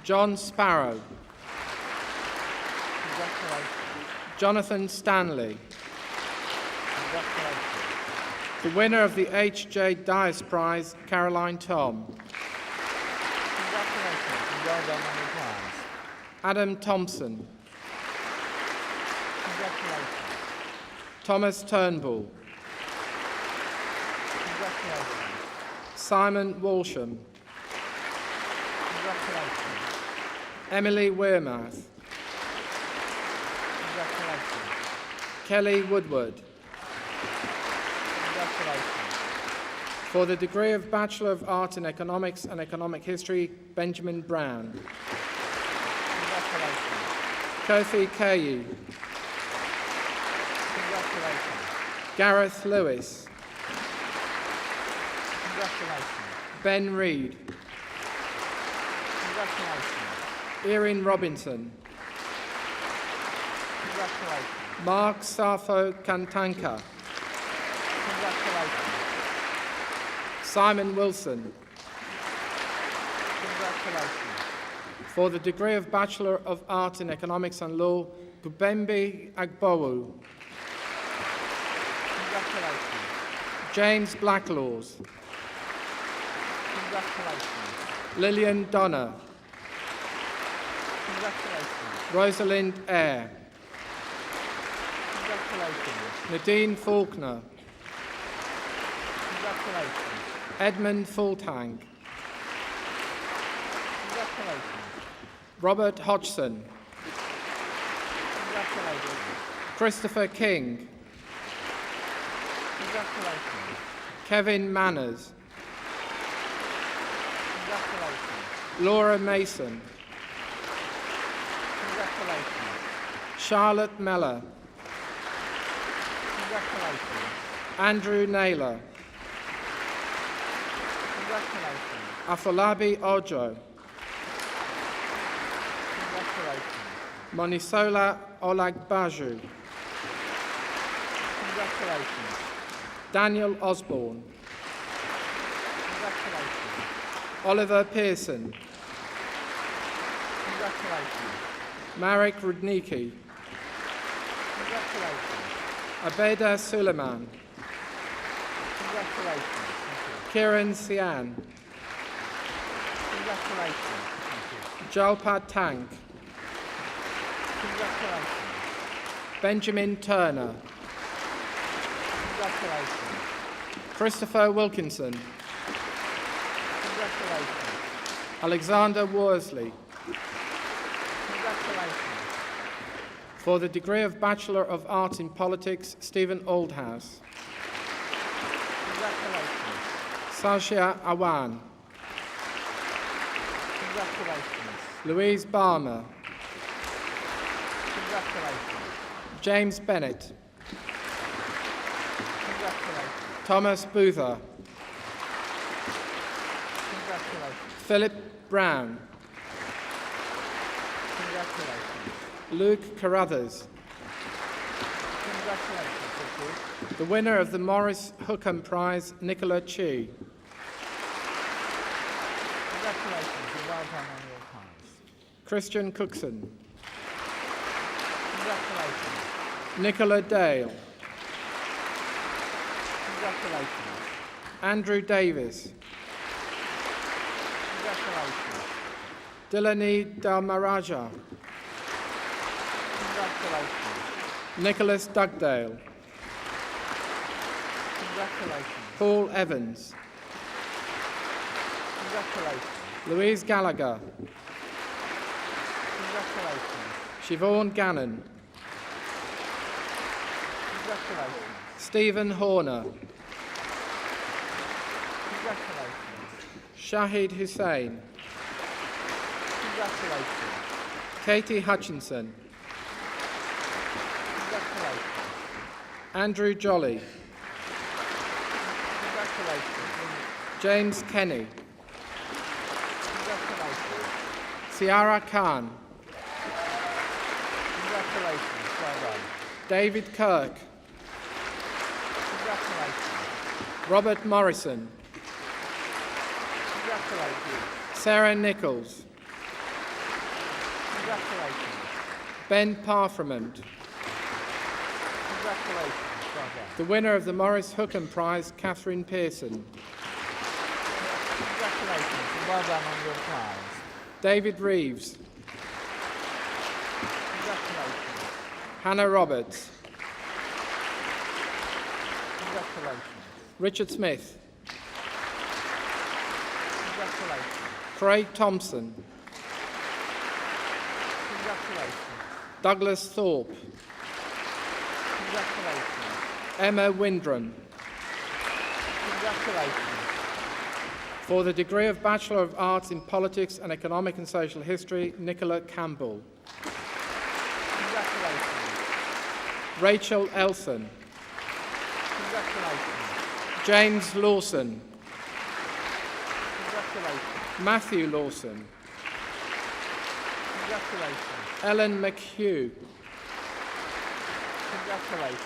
John Sparrow, Congratulations. Jonathan Stanley, Congratulations. the winner of the H.J. Dias Prize, Caroline Tom, Congratulations and well done on the prize. Adam Thompson, Congratulations. Thomas Turnbull, Congratulations. Simon Walsham, Congratulations. Emily Wearmouth, Congratulations. Kelly Woodward, Congratulations. for the degree of Bachelor of Art in Economics and Economic History, Benjamin Brown, Congratulations. Kofi Kayu, Congratulations. Gareth Lewis, Congratulations. Ben Reed, Congratulations. Erin Robinson, Congratulations. Mark Safo Kantanka, Congratulations. Simon Wilson, Congratulations. for the degree of Bachelor of Art in Economics and Law, Gubembe Agbowu, Congratulations. James Blacklaws, Congratulations. Lillian Donner, Congratulations. Rosalind Eyre, Congratulations. Nadine Faulkner, Congratulations. Edmund Fultang, Congratulations. Robert Hodgson, Congratulations. Christopher King, Congratulations. Kevin Manners, Congratulations. Laura Mason, Congratulations. Charlotte Meller, Congratulations. Andrew Naylor, Congratulations. Afolabi Ojo, Congratulations. Monisola Olagbaju, Congratulations. Daniel Osborne, Congratulations. Oliver Pearson, Congratulations. Marek Rudnicki, Congratulations. Abeda Suleiman, Congratulations. Kieran Sian, Congratulations. Jalpad Tank, Congratulations. Benjamin Turner, Congratulations. Christopher Wilkinson, Congratulations. Alexander Worsley, Congratulations. for the degree of Bachelor of Arts in Politics, Stephen Oldhouse, Congratulations. Sashia Awan, Congratulations. Louise Barmer, Congratulations. James Bennett, Congratulations. Thomas Boother, Congratulations. Philip Brown, Congratulations. Luke Carruthers, Congratulations. Thank you. the winner of the Morris Hookham Prize, Nicola Chi, Congratulations and well done on your prize. Christian Cookson, Congratulations. Nicola Dale, Congratulations. Andrew Davis, Congratulations. Dilani Dalmaraja, Congratulations. Nicholas Dugdale, Congratulations. Paul Evans, Congratulations. Louise Gallagher, Congratulations. Siobhan Gannon, Congratulations. Stephen Horner, Congratulations. Shahid Hussain, Congratulations. Katie Hutchinson, Congratulations. Andrew Jolly, Congratulations. James Kenny. Congratulations. Ciara Khan. Congratulations. Well done. David Kirk. Congratulations. Robert Morrison. Congratulations. Sarah Nichols. Congratulations. Ben Parfrement. Congratulations. Well done. The winner of the Maurice Hookham Prize, Catherine Pearson. Congratulations and well done on your prize. David Reeves. Congratulations. Hannah Roberts. Congratulations. Richard Smith. Congratulations. Craig Thompson. Congratulations. Douglas Thorpe. Congratulations. Emma Windram. Congratulations. For the degree of Bachelor of Arts in Politics and Economic and Social History, Nicola Campbell. Congratulations. Rachel Elson. Congratulations. James Lawson. Congratulations. Matthew Lawson. Congratulations. Ellen McHugh. Congratulations.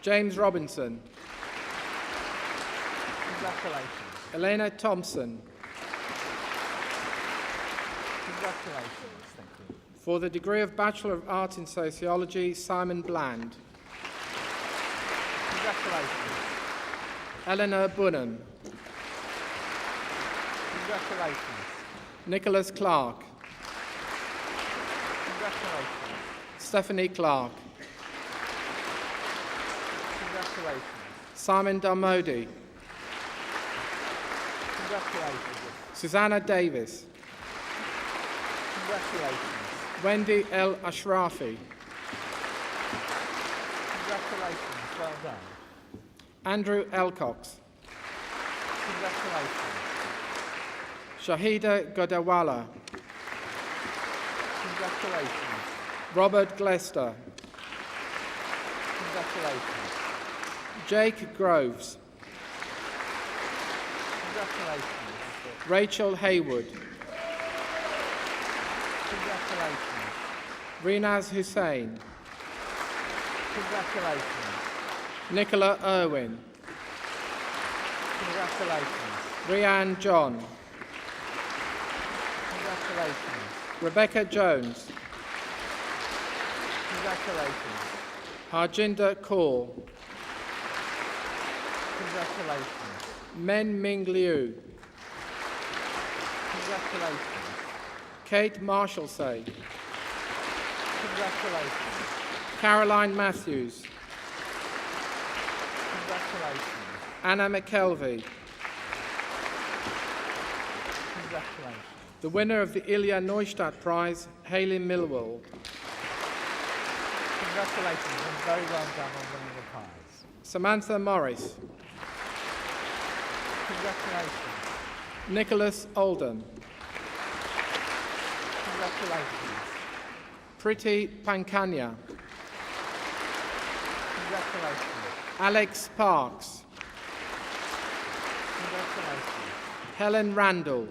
James Robinson. Congratulations. Elena Thompson. Congratulations. Thank you. For the degree of Bachelor of Arts in Sociology, Simon Bland. Congratulations. Eleanor Bunham. Congratulations. Nicholas Clark. Congratulations. Stephanie Clark. Congratulations. Simon Darmody. Congratulations. Susanna Davis. Congratulations. Wendy L. Ashrafi. Congratulations. Well done. Andrew Elcox. Congratulations. Shahida Godawala. Congratulations. Robert Glester. Congratulations. Jake Groves. Congratulations. Rachel Haywood. Congratulations. Rinaz Hussain. Congratulations. Nicola Irwin. Congratulations. Rianne John. Congratulations. Rebecca Jones. Congratulations. Harjinder Kaur. Congratulations. Men Ming Liu. Congratulations. Kate Marshallsay. Congratulations. Caroline Matthews. Congratulations. Anna McKelvey. Congratulations. The winner of the Ilya Neustadt Prize, Hayley Millwall. Congratulations and very well done on winning the prize. Samantha Morris. Congratulations. Nicholas Oldham. Congratulations. Priti Pankanya. Congratulations. Alex Parks. Congratulations. Helen Randall.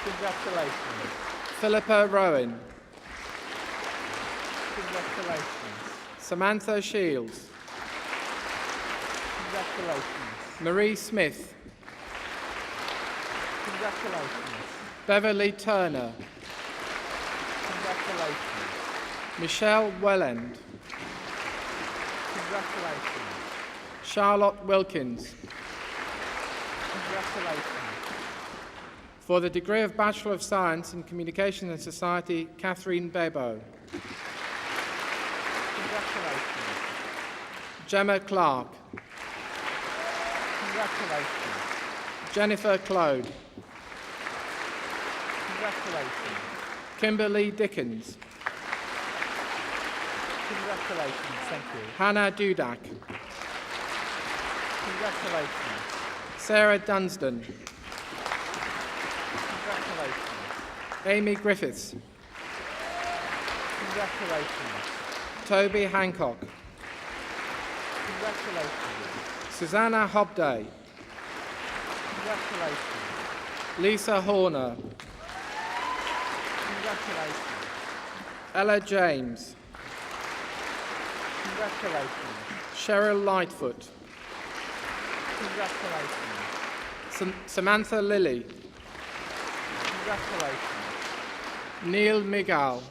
Congratulations. Philippa Rowan. Congratulations. Samantha Shields. Congratulations. Marie Smith. Congratulations. Beverly Turner. Congratulations. Michelle Welland. Congratulations. Charlotte Wilkins. Congratulations. For the degree of Bachelor of Science in Communication and Society, Catherine Bebo. Congratulations. Gemma Clark. Congratulations. Jennifer Clode. Congratulations. Kimberly Dickens. Congratulations. Thank you. Hannah Dudak. Congratulations. Sarah Dunstan. Congratulations. Amy Griffiths. Congratulations. Toby Hancock. Congratulations. Susanna Hobday. Congratulations. Lisa Horner, Congratulations. Ella James, Congratulations. Cheryl Lightfoot, Congratulations. Samantha Lilly, Congratulations. Neil Migal,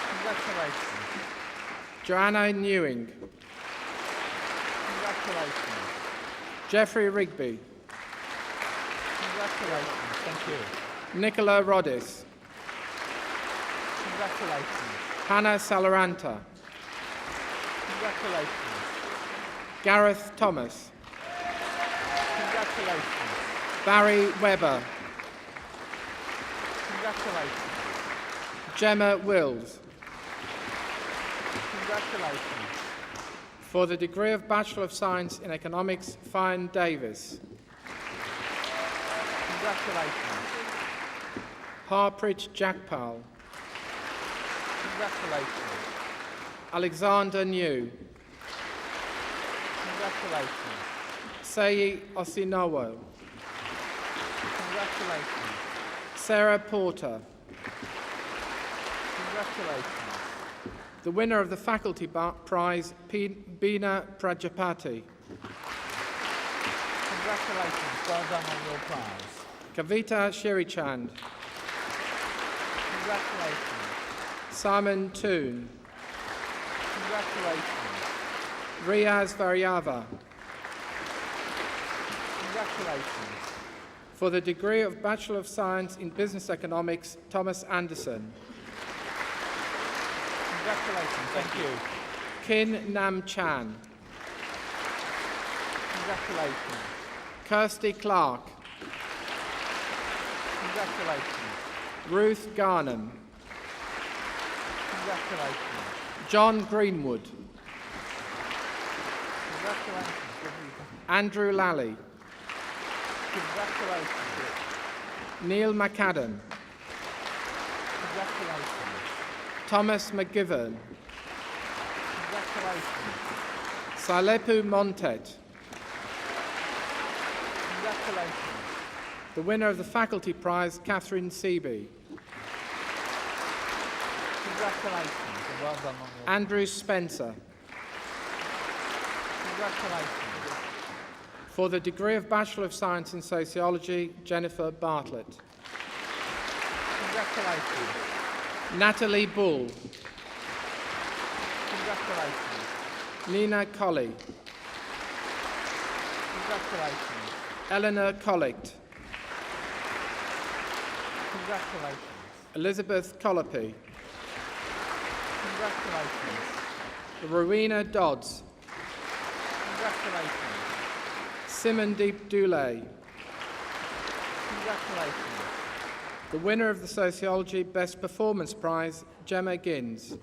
Congratulations. Joanna Newing, Congratulations. Jeffrey Rigby, Congratulations. Thank you. Nicola Rodis, Congratulations. Hannah Salaranta, Congratulations. Gareth Thomas, Congratulations. Barry Webber, Congratulations. Gemma Wills, Congratulations. for the degree of Bachelor of Science in Economics, Fine Davis, Congratulations. Harpreet Jackpal, Congratulations. Alexander New, Congratulations. Seyi Osinowo, Congratulations. Sarah Porter, Congratulations. the winner of the Faculty Prize, Bina Prajapati, Congratulations. Well done on your prize. Kavita Shirichand, Congratulations. Simon Toon, Congratulations. Riaz Varyava, Congratulations. for the degree of Bachelor of Science in Business Economics, Thomas Anderson, Congratulations. Thank you. Kin Nam Chan, Congratulations. Kirsty Clark, Congratulations. Ruth Garnham, Congratulations. John Greenwood, Congratulations. Andrew Lally, Congratulations. Neil McAdam, Congratulations. Thomas McGivern, Congratulations. Salepu Montet, Congratulations. the winner of the Faculty Prize, Catherine Seaby, Congratulations and well done on your Andrew Spencer, Congratulations. for the degree of Bachelor of Science in Sociology, Jennifer Bartlett, Congratulations. Natalie Bull, Congratulations. Nina Colley, Congratulations. Eleanor Collict, Congratulations. Elizabeth Colopy, Congratulations. Rowena Dodds, Congratulations. Simondeep Dulay, Congratulations. the winner of the Sociology Best Performance Prize, Gemma Gins,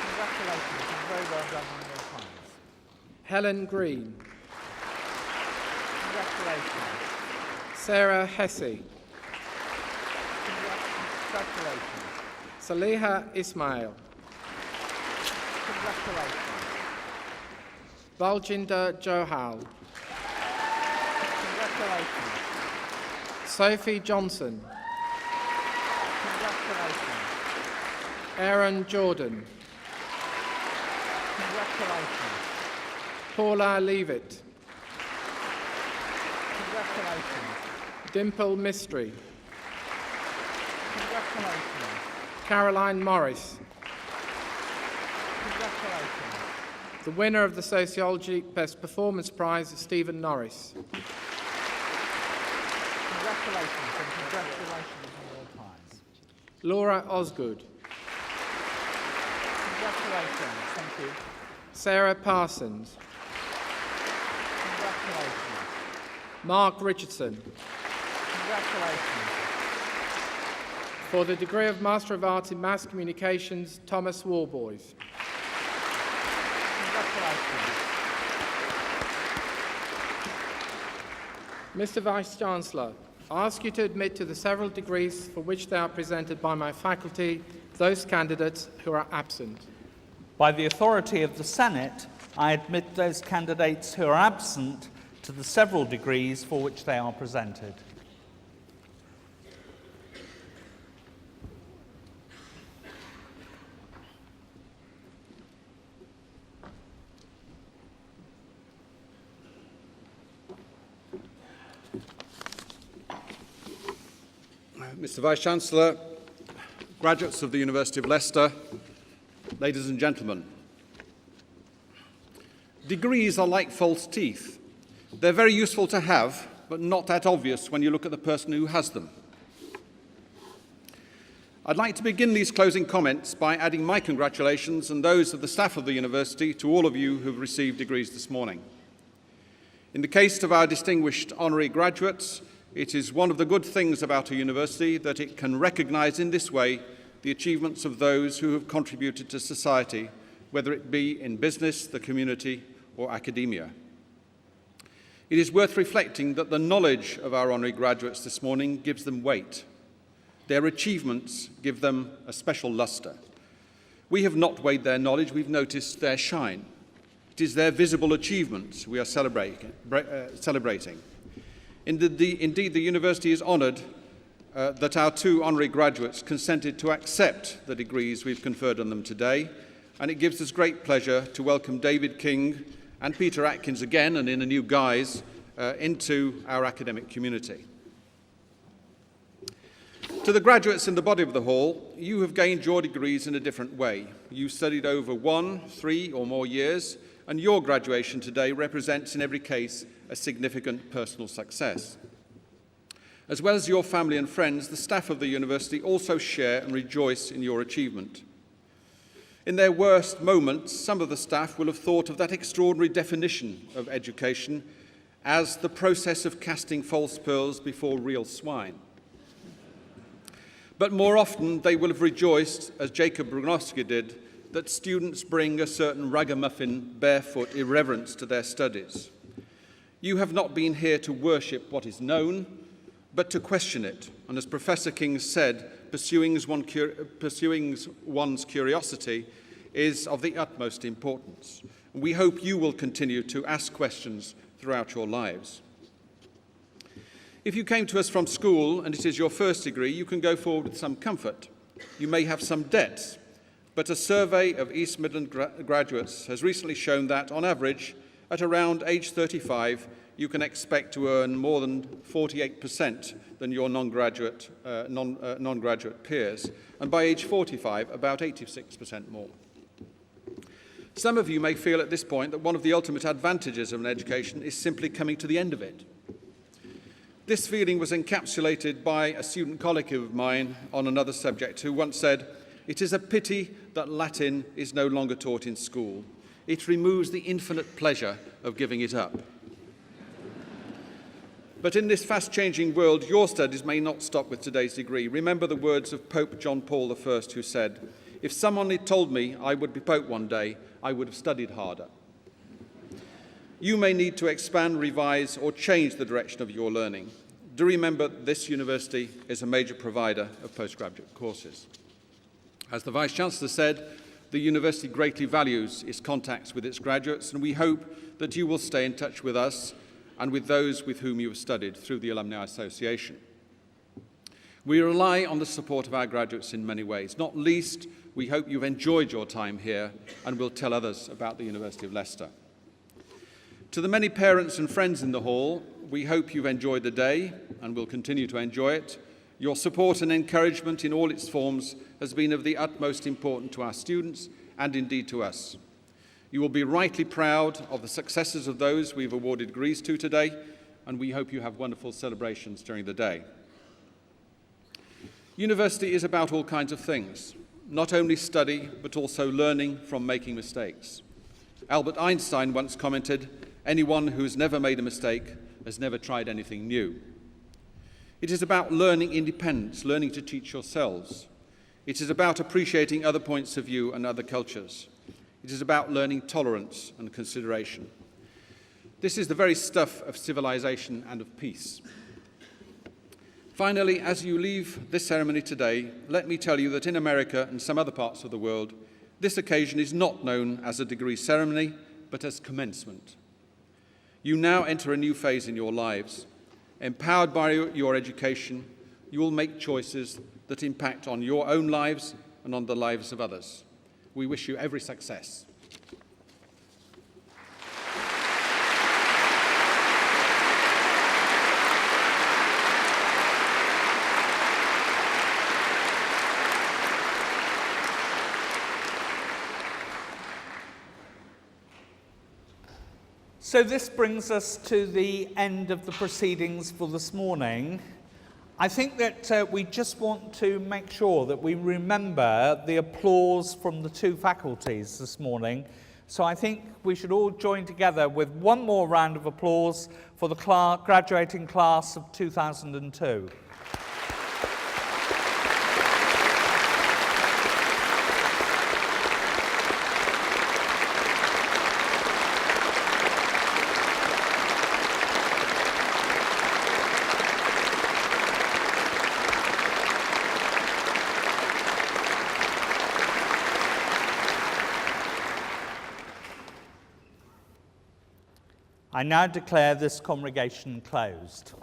Congratulations and very well done on your prize. Helen Green, Congratulations. Sarah Hesse, Congratulations. Saliha Ismail, Congratulations. Baljinder Johal, Congratulations. Sophie Johnson, Congratulations. Aaron Jordan, Congratulations. Paula Leavitt, Congratulations. Dimple Mystery, Congratulations. Caroline Morris, Congratulations. the winner of the Sociology Best Performance Prize, Stephen Norris, Congratulations and congratulations on your prize. Laura Osgood, Congratulations. Thank you. Sarah Parsons, Congratulations. Mark Richardson, Congratulations. for the degree of Master of Arts in Mass Communications, Thomas Warboys, Congratulations. Mr Vice-Chancellor, I ask you to admit to the several degrees for which they are presented by my faculty those candidates who are absent. By the authority of the Senate, I admit those candidates who are absent to the several degrees for which they are presented. Mr. Vice-Chancellor, graduates of the University of Leicester, ladies and gentlemen, degrees are like false teeth. They're very useful to have, but not that obvious when you look at the person who has them. I'd like to begin these closing comments by adding my congratulations and those of the staff of the University to all of you who have received degrees this morning. In the case of our distinguished honorary graduates, it is one of the good things about a university that it can recognise in this way the achievements of those who have contributed to society, whether it be in business, the community, or academia. It is worth reflecting that the knowledge of our honorary graduates this morning gives them weight. Their achievements give them a special lustre. We have not weighed their knowledge, we've noticed their shine. It is their visible achievements we are celebrating. Indeed, the university is honoured that our two honorary graduates consented to accept the degrees we've conferred on them today, and it gives us great pleasure to welcome David King and Peter Atkins again, and in a new guise, into our academic community. To the graduates in the body of the hall, you have gained your degrees in a different way. You studied over 1, 3 or more years, and your graduation today represents in every case a significant personal success. As well as your family and friends, the staff of the university also share and rejoice in your achievement. In their worst moments, some of the staff will have thought of that extraordinary definition of education as the process of casting false pearls before real swine. But more often, they will have rejoiced, as Jacob Brunowski did, that students bring a certain ragamuffin, barefoot irreverence to their studies. You have not been here to worship what is known, but to question it. And as Professor King said, pursuing one's curiosity is of the utmost importance. We hope you will continue to ask questions throughout your lives. If you came to us from school and it is your first degree, you can go forward with some comfort. You may have some debts, but a survey of East Midland graduates has recently shown that, on average, at around age 35, you can expect to earn more than 48% than your non-graduate peers, and by age 45, about 86% more. Some of you may feel at this point that one of the ultimate advantages of an education is simply coming to the end of it. This feeling was encapsulated by a student colleague of mine on another subject who once said, "It is a pity that Latin is no longer taught in school. It removes the infinite pleasure of giving it up." But in this fast-changing world, your studies may not stop with today's degree. Remember the words of Pope John Paul I, who said, "If someone had told me I would be Pope one day, I would have studied harder." You may need to expand, revise, or change the direction of your learning. Do remember this university is a major provider of postgraduate courses. As the Vice-Chancellor said, the university greatly values its contacts with its graduates, and we hope that you will stay in touch with us and with those with whom you have studied through the Alumni Association. We rely on the support of our graduates in many ways. Not least, we hope you've enjoyed your time here and will tell others about the University of Leicester. To the many parents and friends in the hall, we hope you've enjoyed the day and will continue to enjoy it. Your support and encouragement in all its forms has been of the utmost importance to our students and indeed to us. You will be rightly proud of the successes of those we've awarded degrees to today, and we hope you have wonderful celebrations during the day. University is about all kinds of things, not only study, but also learning from making mistakes. Albert Einstein once commented, "Anyone who has never made a mistake has never tried anything new." It is about learning independence, learning to teach yourselves. It is about appreciating other points of view and other cultures. It is about learning tolerance and consideration. This is the very stuff of civilization and of peace. Finally, as you leave this ceremony today, let me tell you that in America and some other parts of the world, this occasion is not known as a degree ceremony, but as commencement. You now enter a new phase in your lives. Empowered by your education, you will make choices that impact on your own lives and on the lives of others. We wish you every success. So this brings us to the end of the proceedings for this morning. I think that we just want to make sure that we remember the applause from the two faculties this morning. So I think we should all join together with one more round of applause for the graduating class of 2002. I now declare this congregation closed.